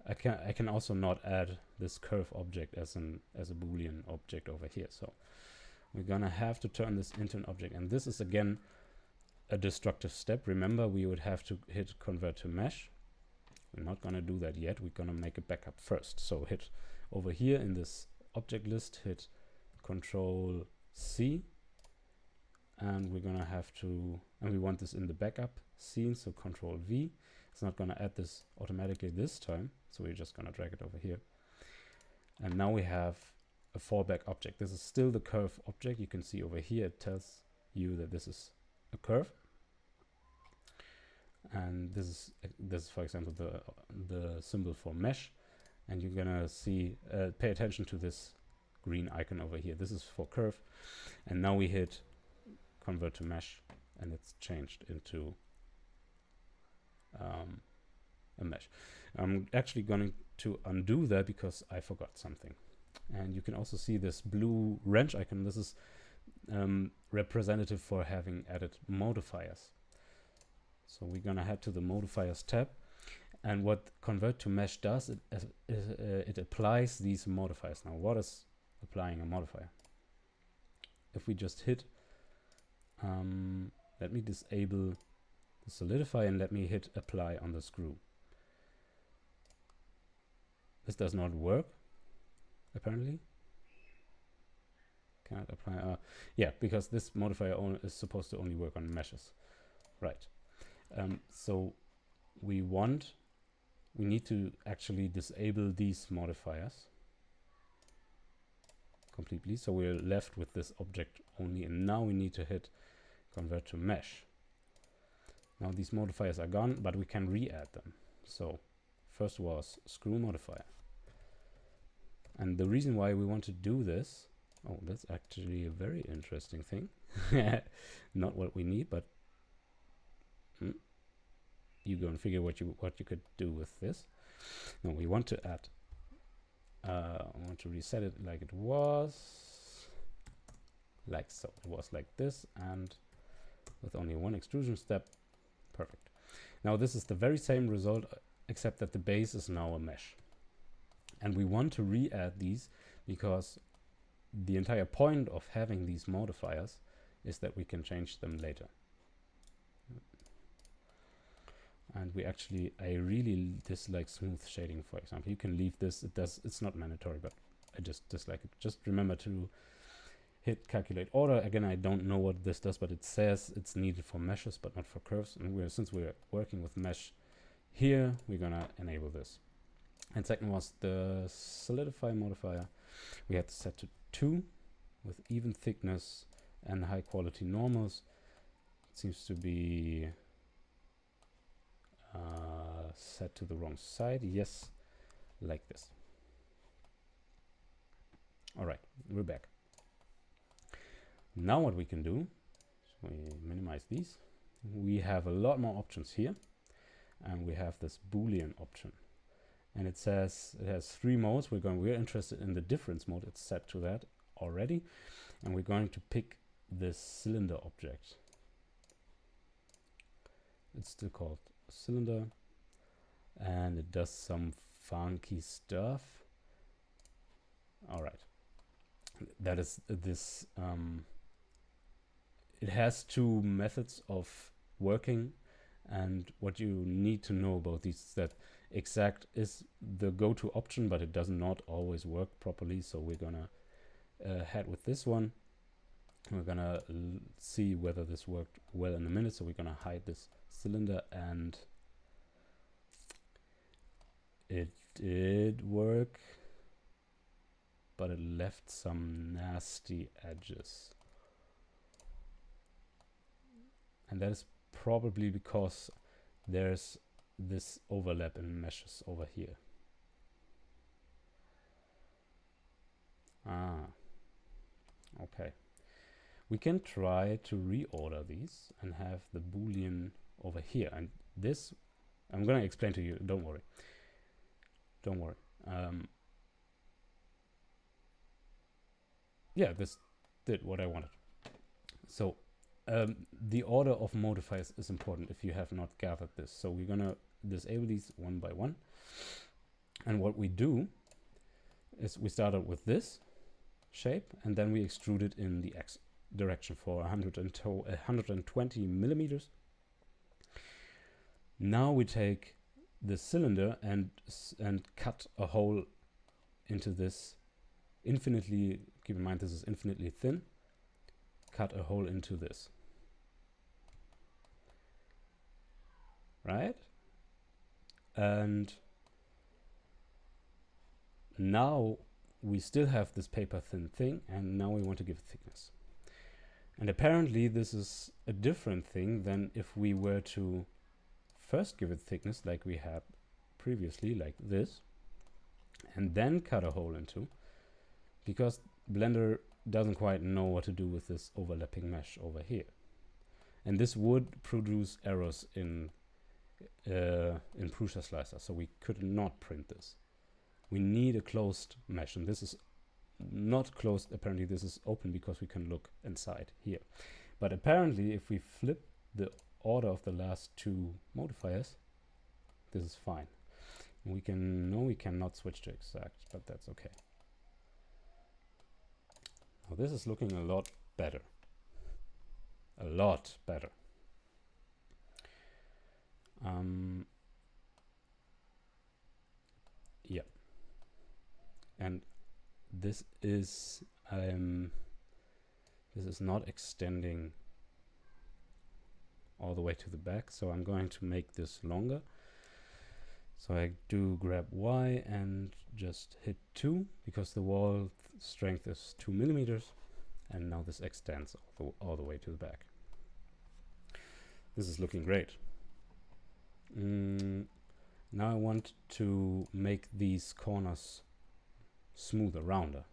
I can also not add this curve object as a Boolean object over here. So we're gonna have to turn this into an object, and this is again a destructive step. Remember, we would have to hit convert to mesh. We're not gonna do that yet. We're gonna make a backup first. So hit over here in this object list, hit Control C, and we're gonna have to, and we want this in the backup scene, so Control V. It's not gonna add this automatically this time, so we're just gonna drag it over here. And now we have a fallback object. This is still the curve object. You can see over here it tells you that this is a curve. And this is for example the symbol for mesh, and you're gonna see pay attention to this green icon over here. This is for curve, and now we hit convert to mesh, and it's changed into a mesh. I'm actually going to undo that because I forgot something. And you can also see this blue wrench icon. This is representative for having added modifiers. So we're gonna head to the modifiers tab, and what convert to mesh does, it applies these modifiers. Now, what is applying a modifier? If we just hit, let me disable the solidify and let me hit apply on the screw. This does not work, apparently. Cannot apply. Yeah, because this modifier is supposed to only work on meshes. Right. So we need to actually disable these modifiers completely. So we're left with this object only, and now we need to hit convert to mesh. Now these modifiers are gone, but we can re-add them. So first was screw modifier. And the reason why we want to do this, oh, that's actually a very interesting thing. Not what we need, but you go and figure what you could do with this. No, we want to add, I want to reset it like it was, like so. It was like this, and with only one extrusion step, perfect. Now this is the very same result, except that the base is now a mesh. And we want to re-add these because the entire point of having these modifiers is that we can change them later. And we actually, I really dislike smooth shading, for example. You can leave this, it's not mandatory, but I just dislike it. Just remember to hit calculate order. Again, I don't know what this does, but it says it's needed for meshes, but not for curves. And since we're working with mesh here, we're gonna enable this. And second was the solidify modifier. We had to set to 2 with even thickness and high quality normals. It seems to be set to the wrong side. Yes, like this. All right, we're back. Now what we can do, so we minimize these. We have a lot more options here, and we have this Boolean option. And it says it has 3 modes. We're interested in the difference mode. It's set to that already. And we're going to pick this cylinder object. It's still called cylinder. And it does some funky stuff. All right. That is this. It has 2 methods of working. And what you need to know about these is that exact is the go-to option, but it does not always work properly. So we're gonna head with this one. We're gonna see whether this worked well in a minute. So we're gonna hide this cylinder, and it did work, but it left some nasty edges. And that is probably because there's this overlap in meshes over here. Okay. We can try to reorder these and have the Boolean over here. And this, I'm going to explain to you. Don't worry. Don't worry. Yeah, this did what I wanted. So the order of modifiers is important if you have not gathered this. So we're gonna disable these one by one. And what we do is we started with this shape, and then we extrude it in the X direction for 120 millimeters. Now we take the cylinder and cut a hole into this infinitely. Keep in mind this is infinitely thin. Cut a hole into this. Right? And now we still have this paper thin thing, and now we want to give it thickness. And apparently this is a different thing than if we were to first give it thickness like we had previously, like this, and then cut a hole into, because Blender doesn't quite know what to do with this overlapping mesh over here. And this would produce errors in Prusa Slicer, so we could not print this. We need a closed mesh, and this is not closed. Apparently this is open because we can look inside here. But apparently if we flip the order of the last 2 modifiers, this is fine. We cannot switch to exact, but that's okay. Now this is looking a lot better. A lot better. Yeah. And this is not extending all the way to the back, so I'm going to make this longer. So I do grab Y and just hit 2 because the wall strength is 2 millimeters, and now this extends all the way to the back. This is looking great. Now I want to make these corners smoother, rounder.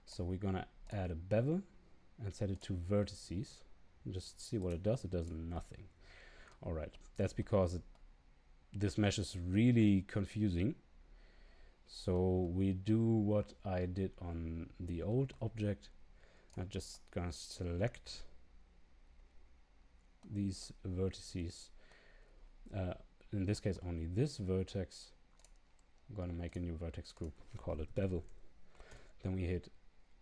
So we're gonna add a bevel and set it to vertices. Just see what it does. It does nothing. All right, that's because this mesh is really confusing. So we do what I did on the old object. I'm just gonna select these vertices. In this case, only this vertex. I'm gonna make a new vertex group and call it bevel. Then we hit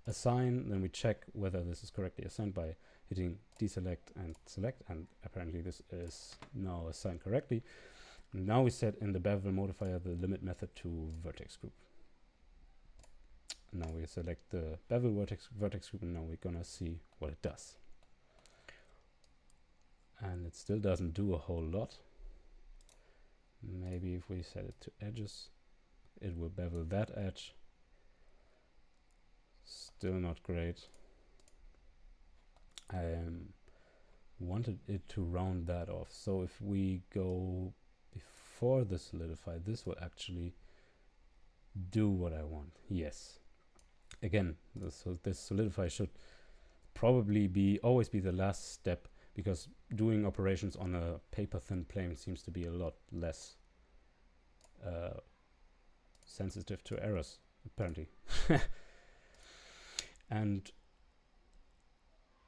assign, then we check whether this is correctly assigned by hitting deselect and select, and apparently this is now assigned correctly. And now we set in the bevel modifier the limit method to vertex group. Now we select the bevel vertex group, and now we're gonna see what it does. And it still doesn't do a whole lot. Maybe if we set it to edges, it will bevel that edge. Still not great. I wanted it to round that off. So if we go before the solidify, this will actually do what I want. Yes. Again, this solidify should probably always be the last step, because doing operations on a paper thin plane seems to be a lot less sensitive to errors, apparently. And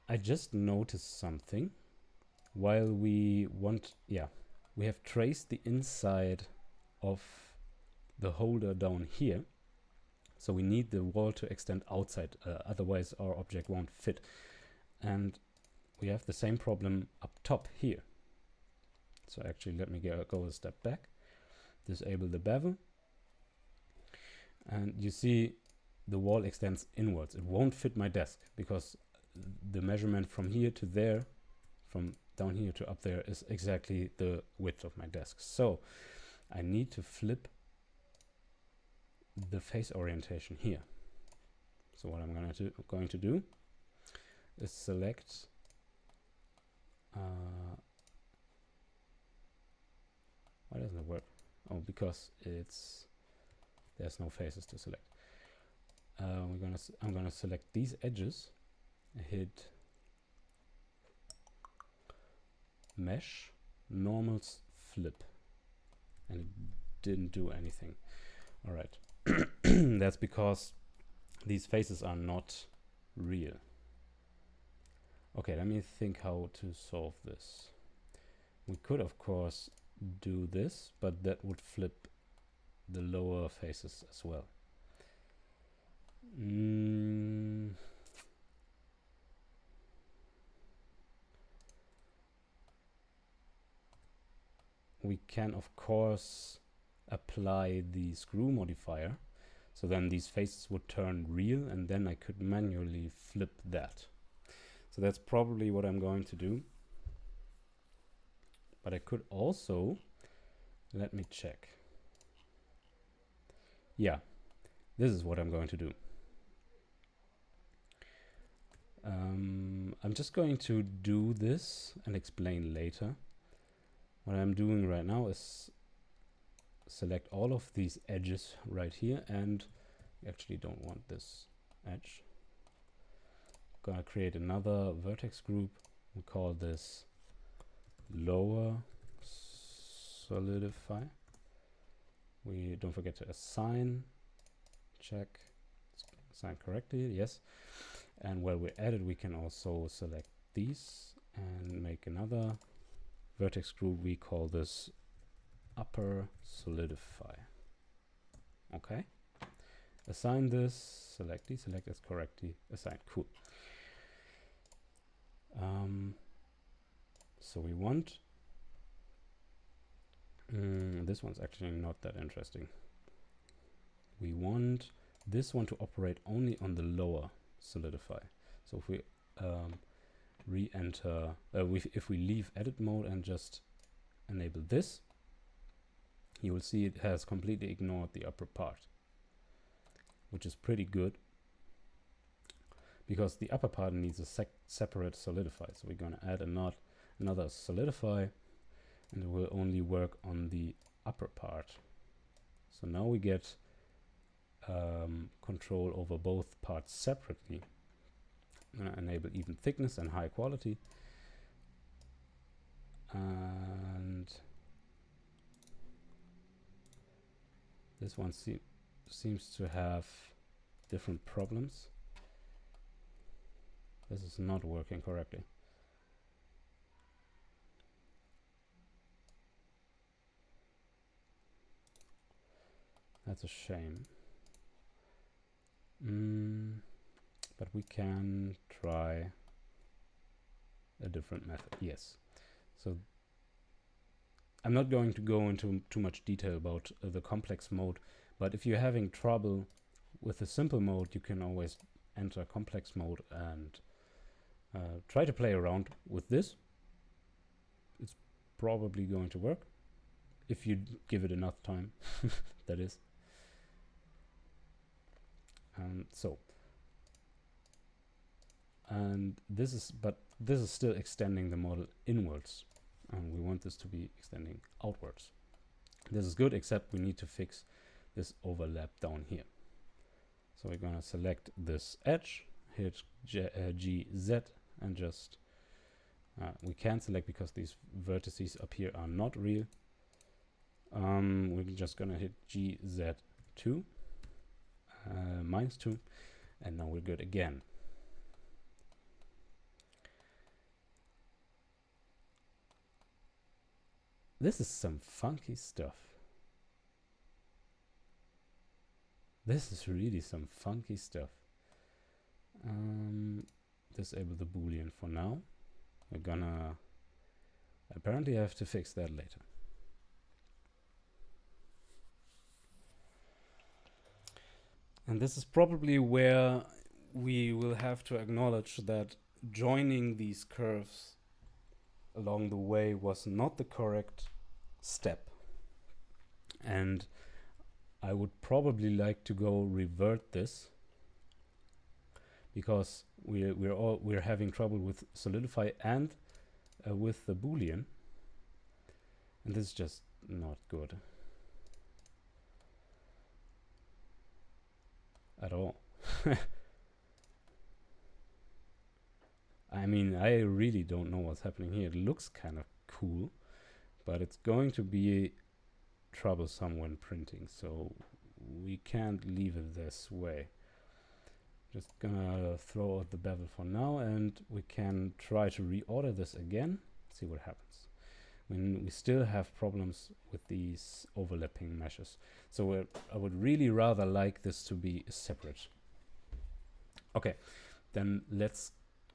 I just noticed something. While we have traced the inside of the holder down here. So we need the wall to extend outside, otherwise our object won't fit. And we have the same problem up top here. So actually, let me go a step back. Disable the bevel. And you see the wall extends inwards. It won't fit my desk because the measurement from here to there, from down here to up there, is exactly the width of my desk. So I need to flip the face orientation here. So what I'm going to do is select why doesn't it work? Oh, because there's no faces to select. I'm gonna select these edges, hit mesh, normals, flip, and it didn't do anything. All right. That's because these faces are not real. Okay, let me think how to solve this. We could, of course, do this, but that would flip the lower faces as well. We can, of course, apply the screw modifier, so then these faces would turn real, and then I could manually flip that. So that's probably what I'm going to do. But I could also, let me check. Yeah, this is what I'm going to do. I'm just going to do this and explain later. What I'm doing right now is select all of these edges right here, and we actually don't want this edge. Gonna create another vertex group. We call this lower solidify. We don't forget to assign. Check. Assign correctly, yes. And while we're at it, we can also select these and make another vertex group. We call this upper solidify. Okay. Assign this, select, deselect as correctly assigned. Cool. So we want this one's actually not that interesting. We want this one to operate only on the lower solidify. So if we re-enter, if we leave edit mode and just enable this, you will see it has completely ignored the upper part, which is pretty good, because the upper part needs a separate solidify. So we're going to add another solidify, and it will only work on the upper part. So now we get control over both parts separately. I'm going to enable even thickness and high quality. And This one seems to have different problems. This is not working correctly. That's a shame. But we can try a different method. Yes. So I'm not going to go into too much detail about the complex mode, but if you're having trouble with the simple mode, you can always enter complex mode and try to play around with this. It's probably going to work if you give it enough time, that is. And this is still extending the model inwards, and we want this to be extending outwards. This is good, except we need to fix this overlap down here. So we're gonna select this edge, hit GZ, and just we can't select because these vertices up here are not real. We're just gonna hit GZ2 -2, and now we're good again. This is some funky stuff. This is really some funky stuff. Disable the Boolean for now. We're gonna apparently have to fix that later. And this is probably where we will have to acknowledge that joining these curves along the way was not the correct step. And I would probably like to go revert this, because we're having trouble with solidify and with the Boolean, and this is just not good at all. I mean, I really don't know what's happening here. It looks kind of cool, but it's going to be troublesome when printing, so we can't leave it this way. Just gonna throw out the bevel for now, and we can try to reorder this again, see what happens. When we still have problems with these overlapping meshes. So I would really rather like this to be separate. Okay, then let's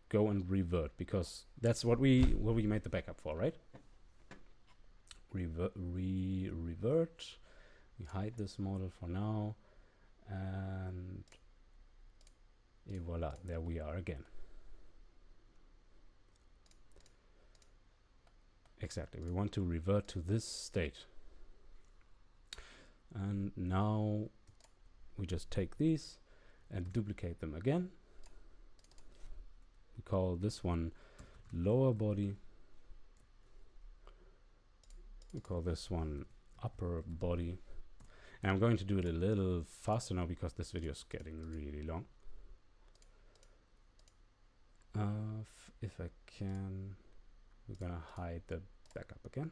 go and revert, because that's what we made the backup for, right? Revert. We hide this model for now, and voila, there we are again. Exactly, we want to revert to this state. And now we just take these and duplicate them again. We call this one lower body. We call this one upper body. And I'm going to do it a little faster now because this video is getting really long. If I can, we're gonna hide the backup again,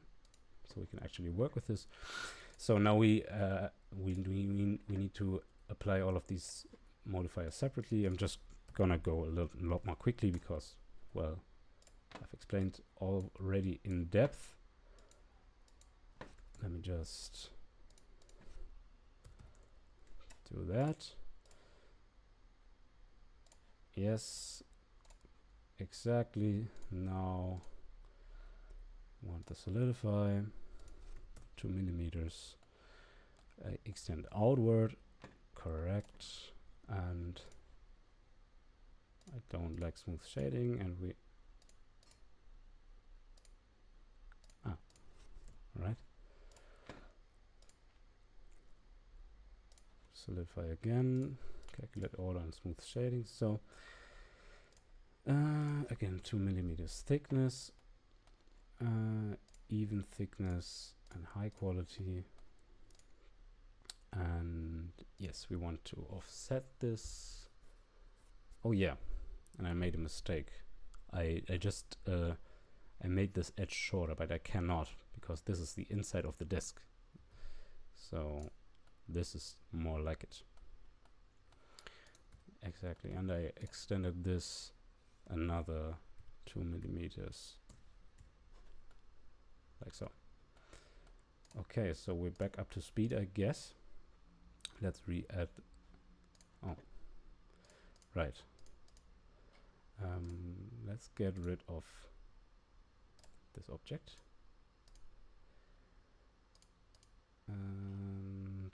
so we can actually work with this. So now we need to apply all of these modifiers separately. I'm just gonna go a lot more quickly because, well, I've explained already in depth. Let me just do that. Yes, exactly. Now I want to solidify 2 millimeters. Extend outward, correct. And I don't like smooth shading, and we right. Solidify again, calculate order and smooth shading. So again, 2 millimeters thickness, even thickness and high quality. And yes, we want to offset this. Oh yeah, and I made a mistake. I just I made this edge shorter, but I cannot because this is the inside of the disk. So This is more like it. Exactly, and I extended this another 2 millimeters, like so. Okay, so we're back up to speed, I guess. Let's re-add. Oh, right. Let's get rid of this object. And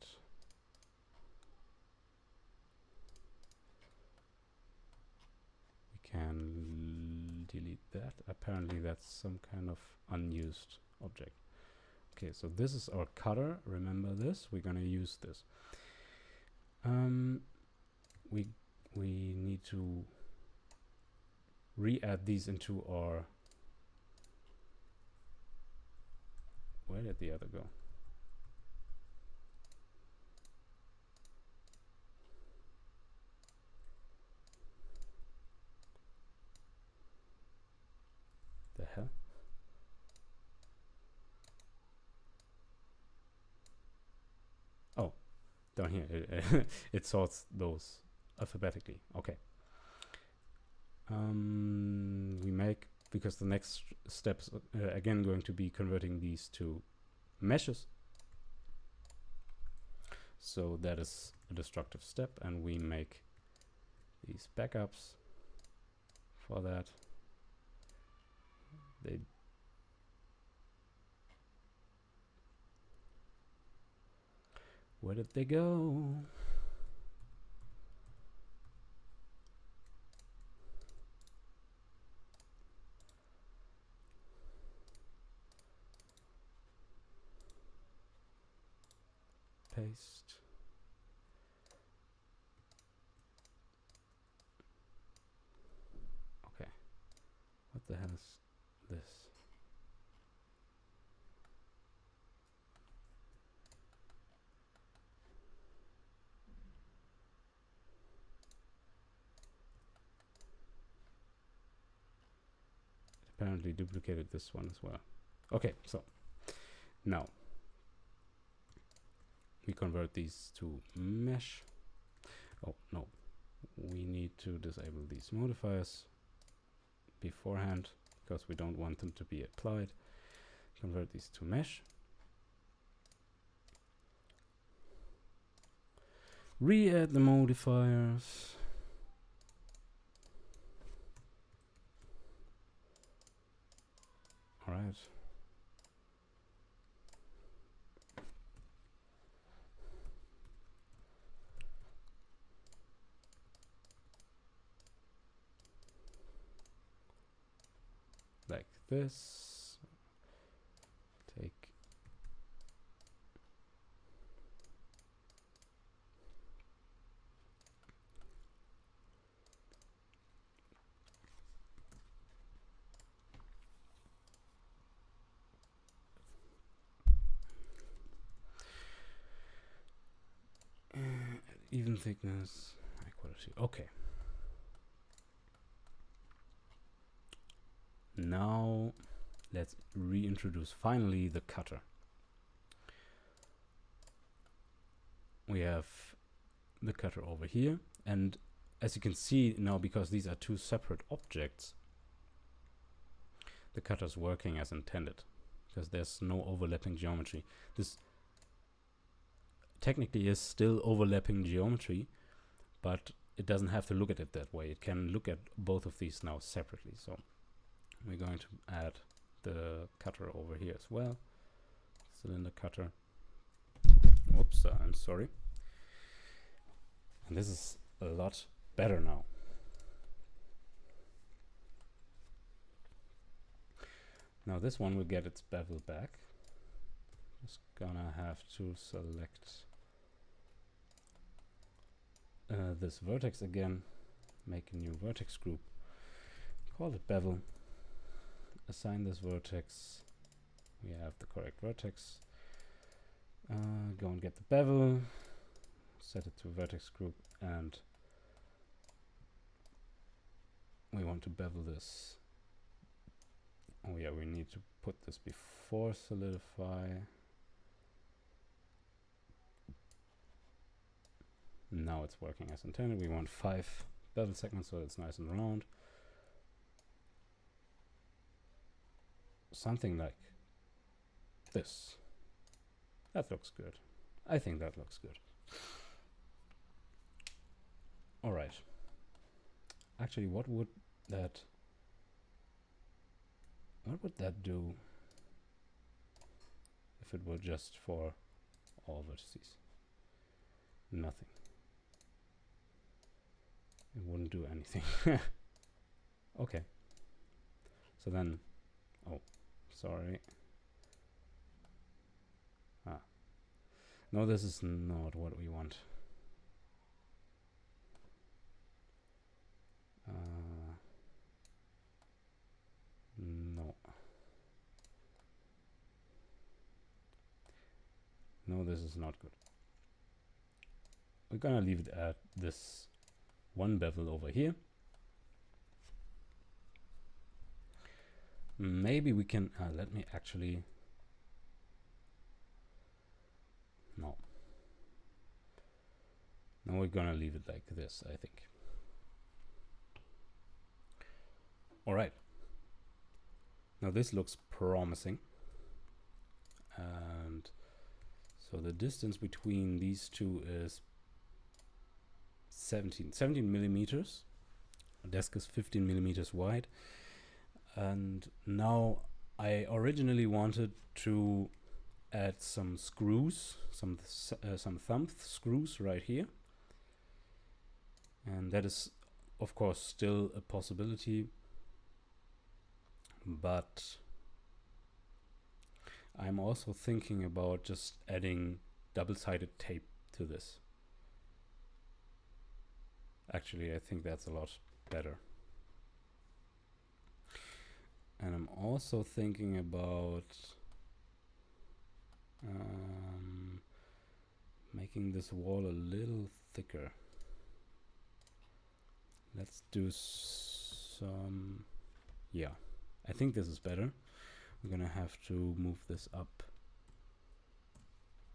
we can delete that. Apparently that's some kind of unused object. Okay, so this is our cutter. Remember this. We're gonna use this. We need to re-add these into our. Where did the other go? The hell? Oh, down here. It sorts those alphabetically. Okay. We make, because the next steps again going to be converting these to meshes. So that is a destructive step, and we make these backups for that. Where did they go? Paste. Okay. What the hell is this? It apparently duplicated this one as well. Okay, so now we convert these to mesh. Oh no, we need to disable these modifiers beforehand because we don't want them to be applied. Convert these to mesh. Re-add the modifiers. All right. Like this. Take even thickness, high quality. Okay. Now let's reintroduce finally the cutter. We have the cutter over here, and as you can see now, because these are two separate objects, the cutter's working as intended because there's no overlapping geometry. This technically is still overlapping geometry, but it doesn't have to look at it that way. It can look at both of these now separately. So we're going to add the cutter over here as well. Cylinder cutter. Oops, I'm sorry. And this is a lot better now. Now this one will get its bevel back. Just gonna have to select this vertex again, make a new vertex group, call it bevel, assign this vertex, we have the correct vertex, go and get the bevel, set it to vertex group, and we want to bevel this. Oh yeah, we need to put this before solidify. Now it's working as intended. We want 5 bevel segments so it's nice and round. Something like this. That looks good. I think that looks good. All right. Actually, what would that do if it were just for all vertices? Nothing. It wouldn't do anything. Okay. So then, oh, sorry. No, this is not what we want. No. No, this is not good. We're gonna leave it at this one bevel over here. Maybe we can, let me actually, no. Now we're gonna leave it like this, I think. All right. Now this looks promising. And so the distance between these two is 17 millimeters. The desk is 15 millimeters wide. And now I originally wanted to add some screws, some thumb screws right here. And that is, of course, still a possibility. But I'm also thinking about just adding double-sided tape to this. Actually, I think that's a lot better. And I'm also thinking about making this wall a little thicker. Let's do some, yeah, I think this is better. We're gonna have to move this up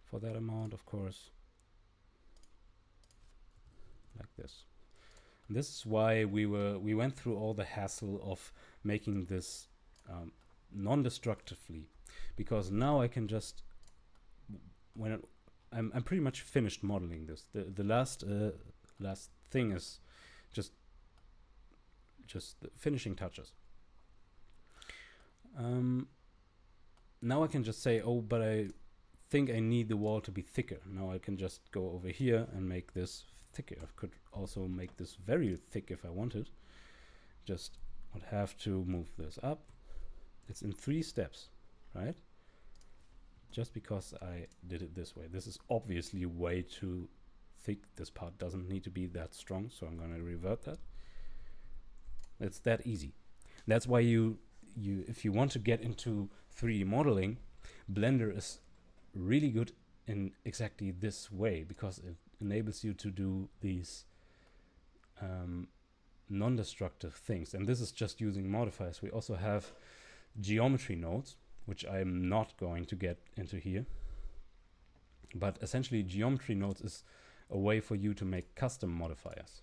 for that amount, of course, like this. And this is why we went through all the hassle of making this non-destructively, because now I can just, when I'm pretty much finished modeling this. The last thing is just the finishing touches. Now I can just say, oh, but I think I need the wall to be thicker. Now I can just go over here and make this thicker. I could also make this very thick if I wanted. Just would have to move this up. It's in 3 steps, right? Just because I did it this way. This is obviously way too thick. This part doesn't need to be that strong, so I'm gonna revert that. It's that easy. That's why if you want to get into 3D modeling, Blender is really good in exactly this way, because it enables you to do these non-destructive things. And this is just using modifiers. We also have geometry nodes, which I'm not going to get into here. But essentially, geometry nodes is a way for you to make custom modifiers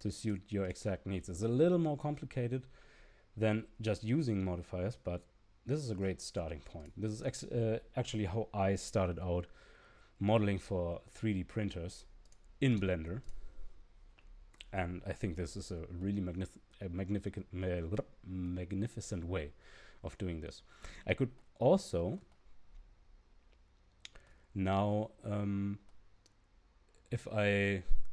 to suit your exact needs. It's a little more complicated than just using modifiers, but this is a great starting point. This is actually how I started out modeling for 3D printers in Blender. And I think this is a really magnificent way of doing this. I could also now, if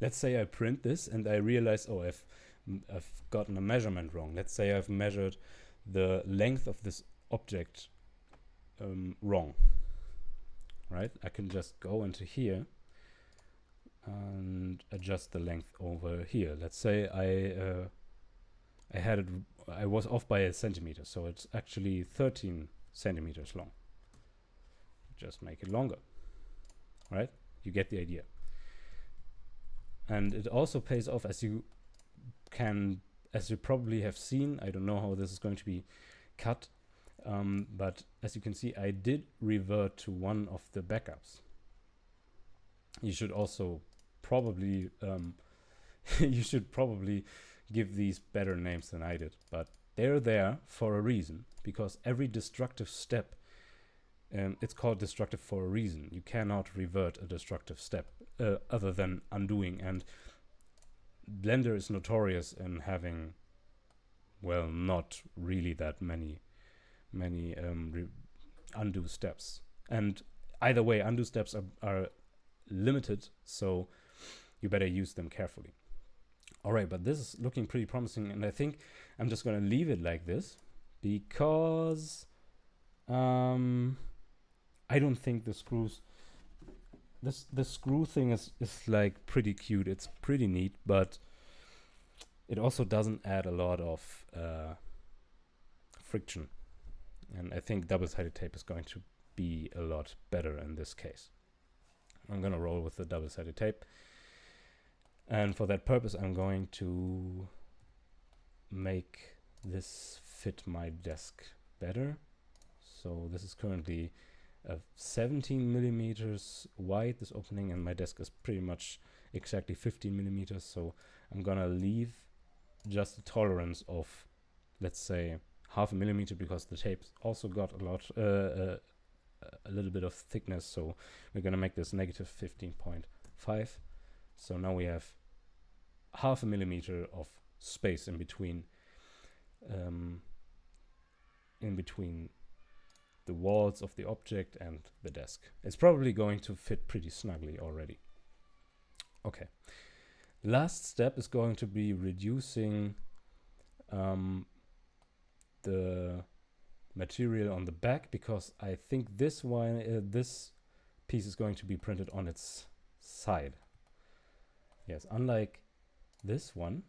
let's say I print this and I realize, oh, I've gotten a measurement wrong. Let's say I've measured the length of this object wrong, right? I can just go into here and adjust the length over here. Let's say I was off by a centimeter, so it's actually 13 centimeters long. Just make it longer, right? You get the idea. And it also pays off, as you probably have seen. I don't know how this is going to be cut, but as you can see, I did revert to one of the backups. You should also probably you should probably give these better names than I did, but they're there for a reason, because every destructive step, it's called destructive for a reason. You cannot revert a destructive step other than undoing, and Blender is notorious in having, well, not really that many undo steps. And either way, undo steps are limited, so you better use them carefully. All right, but this is looking pretty promising, and I think I'm just gonna leave it like this, because I don't think the screws, the screw thing is like pretty cute. It's pretty neat, but it also doesn't add a lot of friction, and I think double-sided tape is going to be a lot better in this case. I'm gonna roll with the double-sided tape, and for that purpose I'm going to make this fit my desk better. So this is currently 17 millimeters wide, this opening, and my desk is pretty much exactly 15 millimeters, so I'm gonna leave just a tolerance of, let's say, half a millimeter, because the tape's also got a little bit of thickness, so we're gonna make this negative 15.5. So now we have half a millimeter of space in between the walls of the object and the desk. It's probably going to fit pretty snugly already. Okay. Last step is going to be reducing the material on the back, because I think this piece is going to be printed on its side. Yes, unlike this one.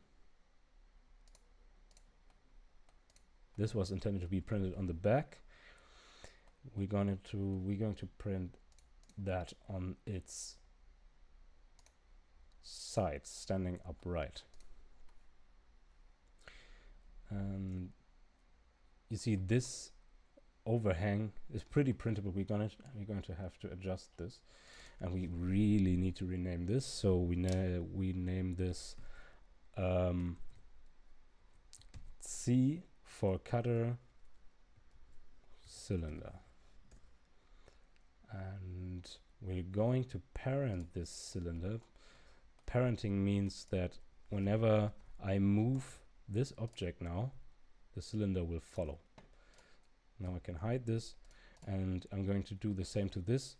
This was intended to be printed on the back. We're going to print that on its sides, standing upright. And you see, this overhang is pretty printable. We're going to have to adjust this, and we really need to rename this. So we name this C for cutter cylinder, and we're going to parent this cylinder. Parenting means that whenever I move this object now, the cylinder will follow. Now I can hide this, and I'm going to do the same to this.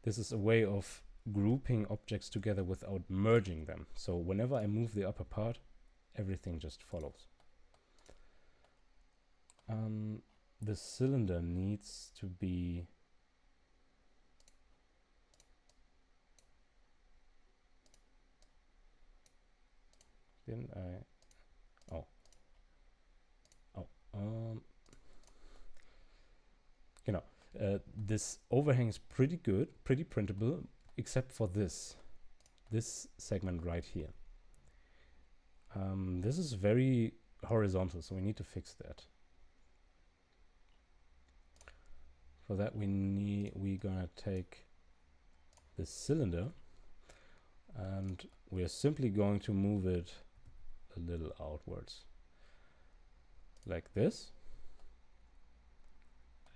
This is a way of grouping objects together without merging them. So whenever I move the upper part, everything just follows. The cylinder needs to be this overhang is pretty good, pretty printable, except for this segment right here. This is very horizontal, so we need to fix that. For that we're gonna take this cylinder, and we're simply going to move it a little outwards, like this.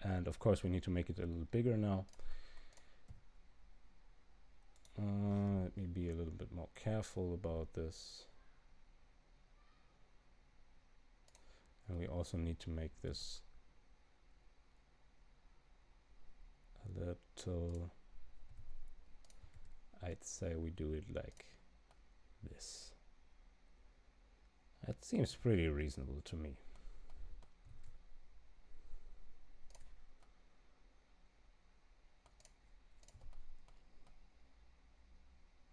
And of course we need to make it a little bigger now. Let me be a little bit more careful about this. And we also need to make this a little, I'd say we do it like this. That seems pretty reasonable to me.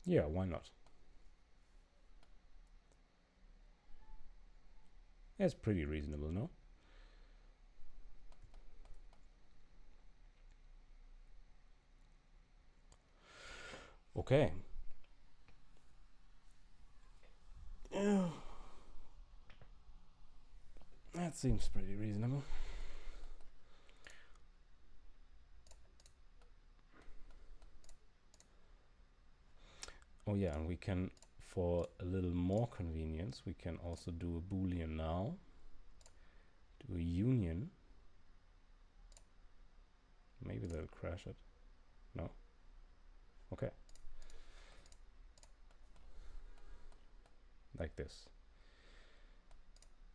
Yeah, why not? That's pretty reasonable, no? Okay. That seems pretty reasonable. Oh yeah, and we can, for a little more convenience, we can also do a boolean now, do a union. Maybe they'll crash it. No. Okay. Like this.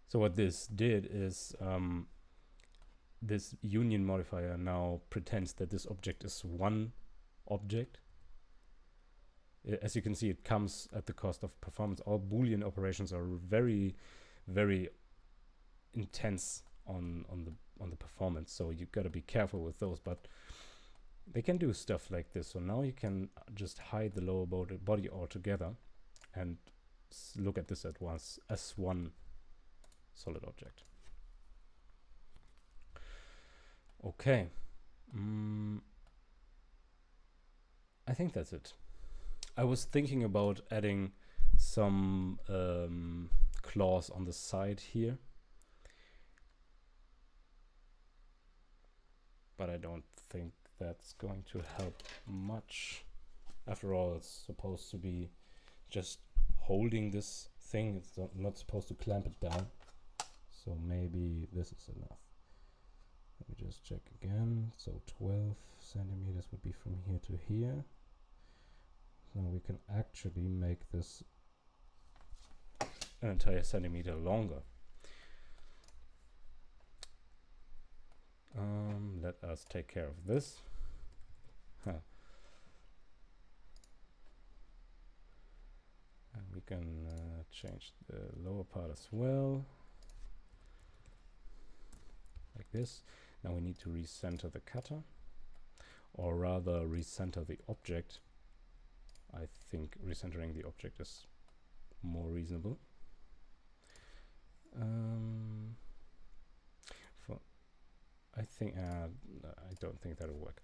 So what this did is this union modifier now pretends that this object is one object. As you can see, it comes at the cost of performance. All Boolean operations are very, very intense on the performance, so you gotta be careful with those. But they can do stuff like this. So now you can just hide the lower body altogether and look at this at once as one solid object. Okay. I think that's it. I was thinking about adding some claws on the side here, but I don't think that's going to help much. After all, it's supposed to be just holding this thing. It's not supposed to clamp it down. So maybe this is enough. Let me just check again. So 12 centimeters would be from here to here. Now we can actually make this an entire centimeter longer. Let us take care of this. And we can change the lower part as well. Like this. Now we need to recenter the cutter, or rather recenter the object. I think recentering the object is more reasonable. I don't think that'll work.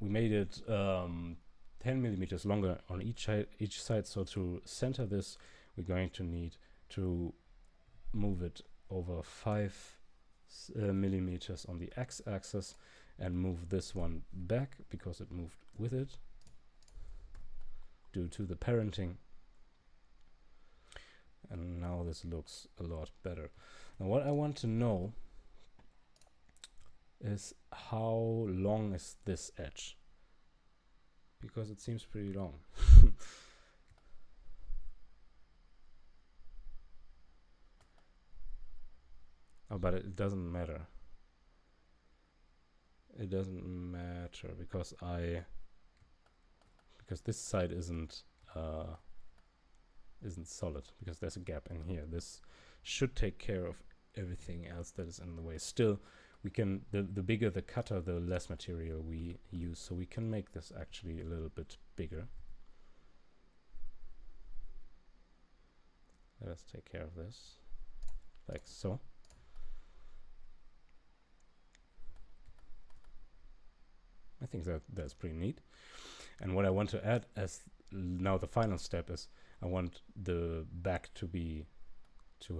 We made it 10 millimeters longer on each side. So to center this, we're going to need to move it over 5 millimeters on the x-axis and move this one back because it moved with it due to the parenting. And now this looks a lot better. Now what I want to know is how long is this edge, because it seems pretty long. Oh, but it doesn't matter. It doesn't matter because this side isn't solid, because there's a gap in here. This should take care of everything else that is in the way. Still, we can, the bigger the cutter, the less material we use, so we can make this actually a little bit bigger. Let us take care of this like so. I think that's pretty neat. And what I want to add as now the final step is I want the back to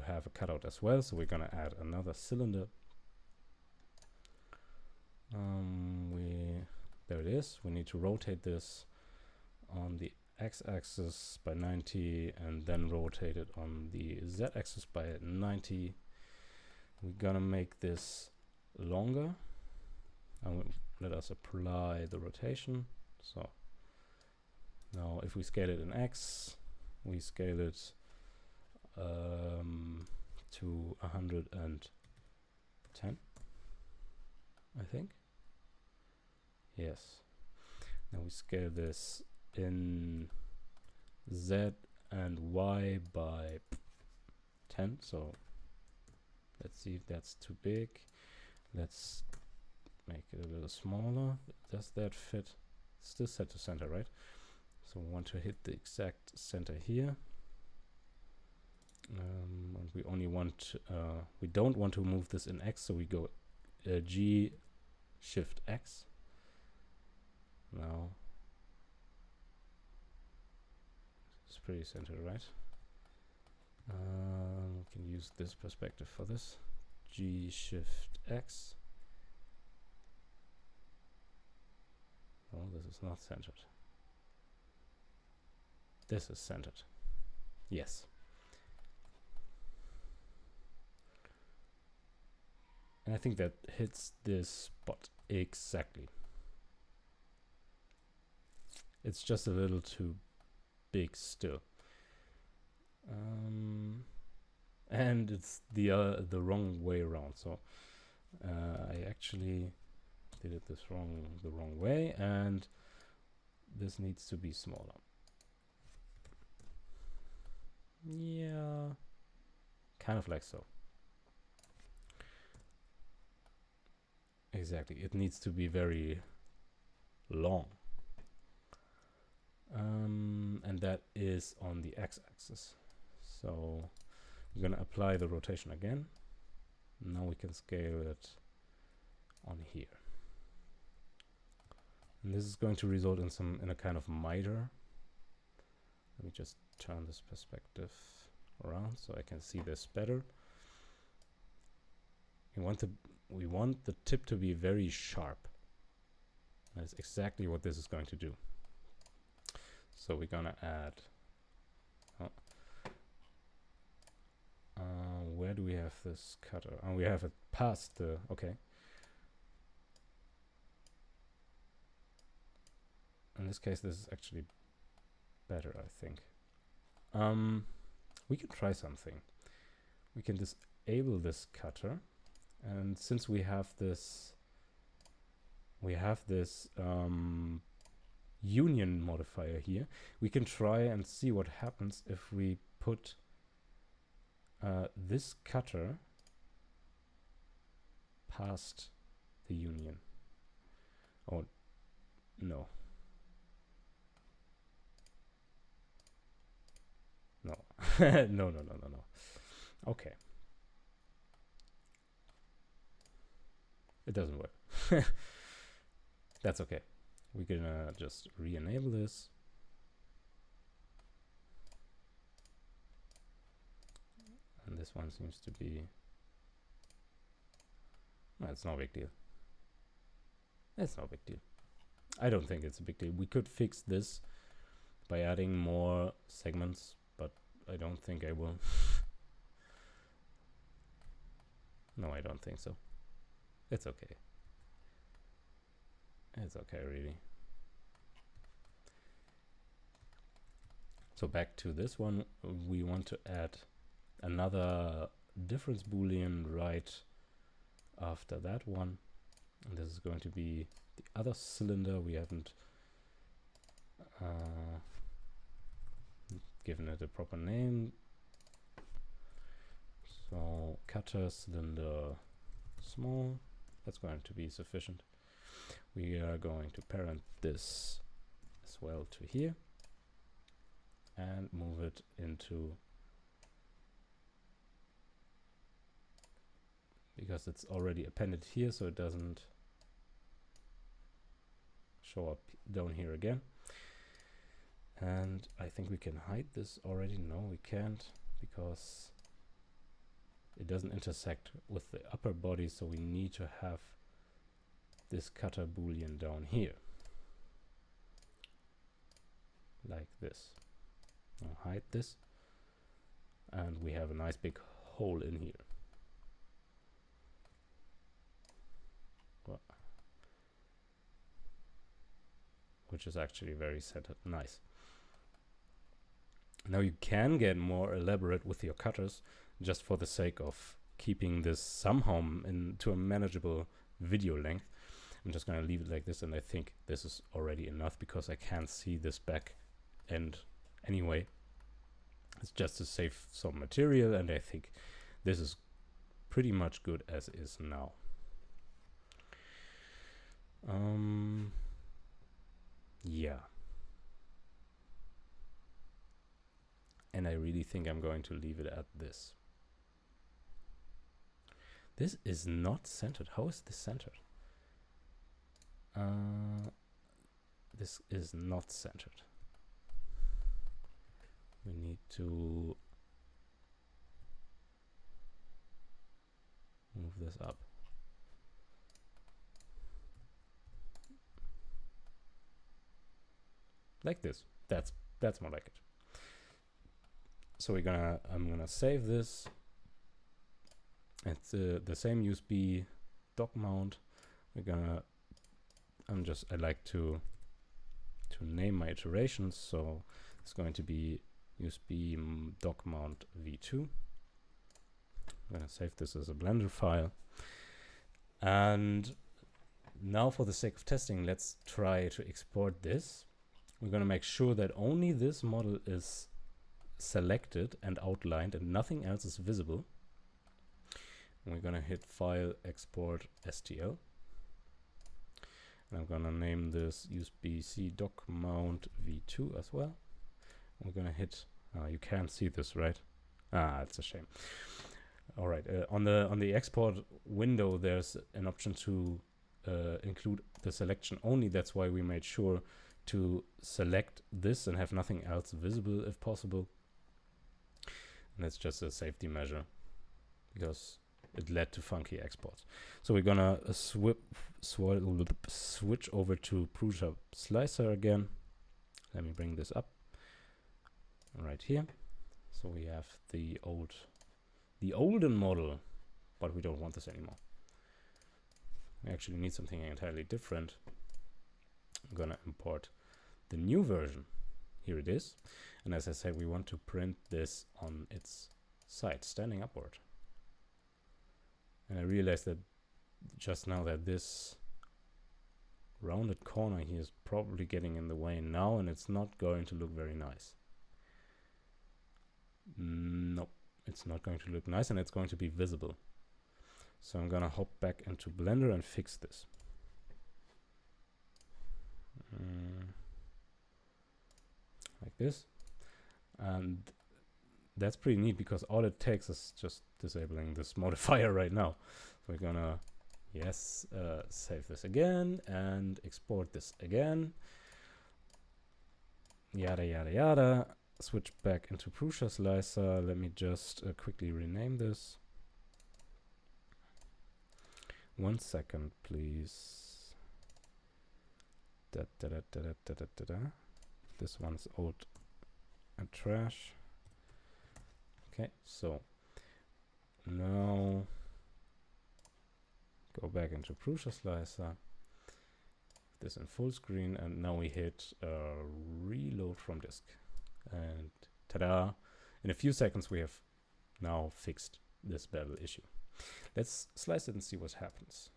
have a cutout as well. So we're gonna add another cylinder. There it is. We need to rotate this on the x-axis by 90 and then rotate it on the z-axis by 90. We're gonna make this longer. And let us apply the rotation. So now if we scale it in x, we scale it to 110, I think. Yes. Now we scale this in z and y by 10. So let's see if that's too big. Let's make it a little smaller. Does that fit? It's still set to center, right? So we want to hit the exact center here. And we only want, we don't want to move this in X, so we go G Shift X. Now it's pretty centered, right? We can use this perspective for this. G Shift X. is not centered. This is centered. Yes. And I think that hits this spot exactly. It's just a little too big still. And it's the wrong way around. So I actually did it the wrong way, and this needs to be smaller. Yeah, kind of like so. Exactly, it needs to be very long. And that is on the x-axis. So we're gonna apply the rotation again. Now we can scale it on here. And this is going to result in a kind of miter. Let me just turn this perspective around so I can see this better. We want the tip to be very sharp. That's exactly what this is going to do. So we're gonna add. Where do we have this cutter? Oh, we have it past the. Okay. In this case, this is actually better, I think. We can try something. We can disable this cutter, and since we have this union modifier here, we can try and see what happens if we put this cutter past the union. Oh, no. No. No. Okay. It doesn't work. That's okay. We're gonna just re-enable this. And this one seems to be... Well, it's no big deal. It's no big deal. I don't think it's a big deal. We could fix this by adding more segments, but I don't think I will. No, I don't think so. It's okay. It's okay, really. So back to this one, we want to add another difference boolean right after that one. And this is going to be the other cylinder. We haven't given it a proper name. So cutter cylinder small, that's going to be sufficient. We are going to parent this as well to here and move it into, because it's already appended here, so it doesn't show up down here again. And I think we can hide this already. No, we can't, because it doesn't intersect with the upper body, so we need to have this cutter boolean down here, like this. I'll hide this, and we have a nice big hole in here. Which is actually very centered. Nice. Now you can get more elaborate with your cutters, just for the sake of keeping this somehow into a manageable video length. I'm just going to leave it like this, and I think this is already enough because I can't see this back end anyway. It's just to save some material, and I think this is pretty much good as is now. Yeah. And I really think I'm going to leave it at this. This is not centered. How is this centered? This is not centered. We need to move this up. like this. That's more like it. So I'm gonna save this. It's the same USB dock mount. I like to name my iterations, so it's going to be USB dock mount v2. I'm gonna save this as a Blender file. And now, for the sake of testing, let's try to export this. We're gonna make sure that only this model is selected and outlined and nothing else is visible. And we're gonna hit File, Export, STL. And I'm gonna name this USB-C dock mount v2 as well. We're gonna hit, you can't see this, right? It's a shame. All right, on the export window, there's an option to include the selection only. That's why we made sure to select this and have nothing else visible if possible. And that's just a safety measure because it led to funky exports. So we're gonna switch over to Prusa Slicer again. Let me bring this up right here. So we have the olden model, but we don't want this anymore. We actually need something entirely different. I'm gonna import the new version. Here it is. And as I said, we want to print this on its side, standing upward. And I realized that just now that this rounded corner here is probably getting in the way now, and it's not going to look very nice. Nope, it's not going to look nice, and it's going to be visible. So I'm gonna hop back into Blender and fix this. Like this. And that's pretty neat because all it takes is just disabling this modifier right now. So we're gonna, yes, save this again and export this again. Yada, yada, yada. Switch back into Prusa Slicer. Let me just quickly rename this. 1 second, please. This one's old and trash. Okay, so now go back into Prusa Slicer. This in full screen, and now we hit reload from disk. And ta-da! In a few seconds, we have now fixed this bevel issue. Let's slice it and see what happens.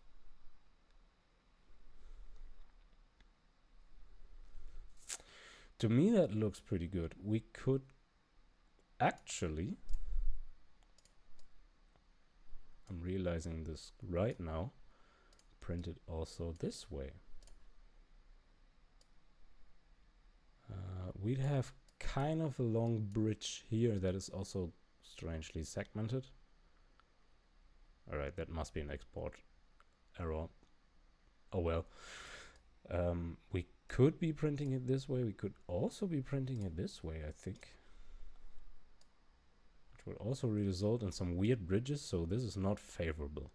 To me, that looks pretty good. We could actually, I'm realizing this right now, print it also this way. We'd have kind of a long bridge here that is also strangely segmented. All right, that must be an export error. Oh well. We could be printing it this way. We could also be printing it this way, I think. Which would also result in some weird bridges, so this is not favorable.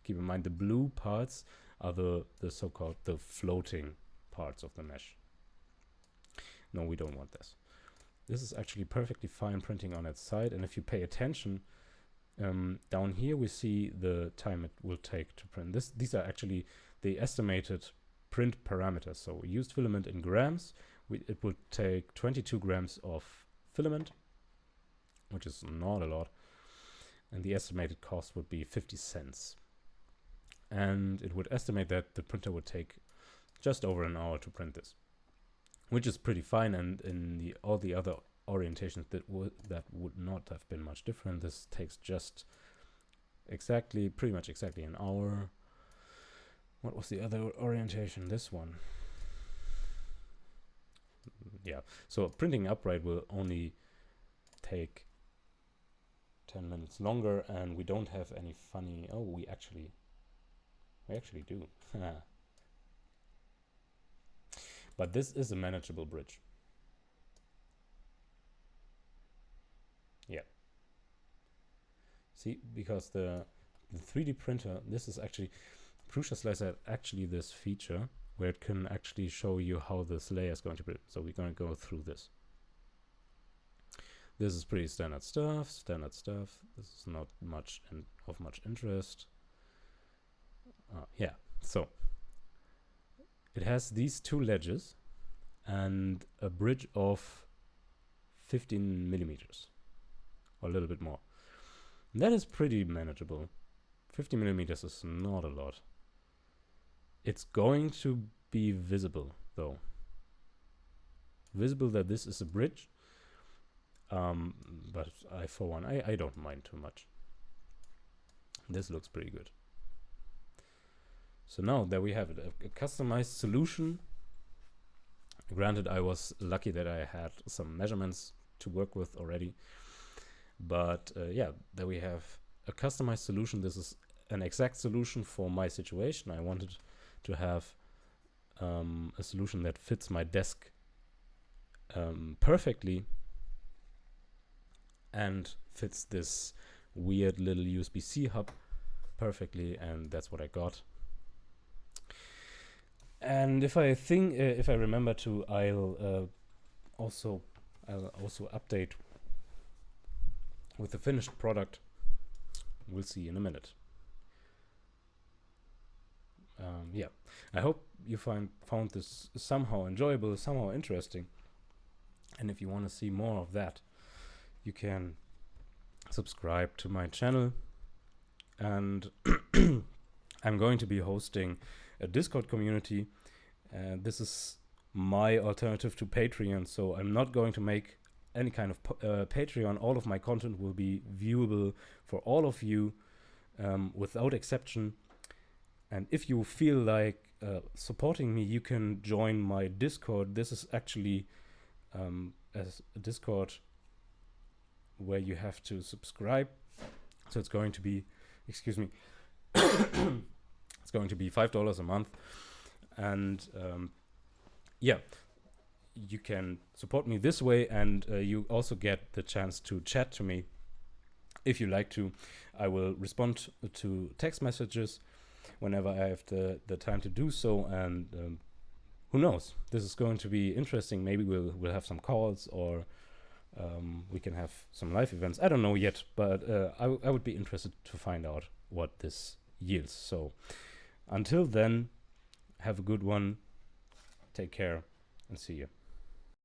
Keep in mind the blue parts are the so-called the floating parts of the mesh. No, we don't want this. This is actually perfectly fine printing on its side, and if you pay attention, down here we see the time it will take to print. These are actually the estimated print parameters. So we used filament in grams. It would take 22 grams of filament, which is not a lot, and the estimated cost would be 50 cents. And it would estimate that the printer would take just over an hour to print this, which is pretty fine. And in all the other orientations that would not have been much different. This takes just pretty much exactly an hour. What was the other orientation? This one. Yeah, so printing upright will only take 10 minutes longer, and we don't have any funny, oh, we actually do. But this is a manageable bridge. Yeah. See, because the 3D printer, this is actually, Prusa Slicer had actually this feature where it can actually show you how this layer is going to be. So we're going to go through this. This is pretty standard stuff. This is not much of much interest. Yeah, so it has these two ledges and a bridge of 15 millimeters, or a little bit more. And that is pretty manageable. 50 millimeters is not a lot. It's going to be visible, though. Visible that this is a bridge. But for one, I don't mind too much. This looks pretty good. So now there we have it, a customized solution. Granted, I was lucky that I had some measurements to work with already. But yeah, there we have a customized solution. This is an exact solution for my situation. I wanted to have a solution that fits my desk perfectly and fits this weird little USB-C hub perfectly, and that's what I got. And if I remember to, I'll also update with the finished product. We'll see in a minute. Yeah, I hope you found this somehow enjoyable, somehow interesting. And if you want to see more of that, you can subscribe to my channel. And I'm going to be hosting a Discord community. This is my alternative to Patreon, so I'm not going to make any kind of Patreon. All of my content will be viewable for all of you without exception. And if you feel like supporting me, you can join my Discord. This is actually as a Discord where you have to subscribe. So it's going to be, excuse me, it's going to be $5 a month. And yeah, you can support me this way, and you also get the chance to chat to me if you like to. I will respond to text messages whenever I have the time to do so, and who knows, this is going to be interesting. Maybe we'll have some calls, or we can have some live events. I don't know yet, but I would be interested to find out what this yields. So until then, have a good one, take care, and see you.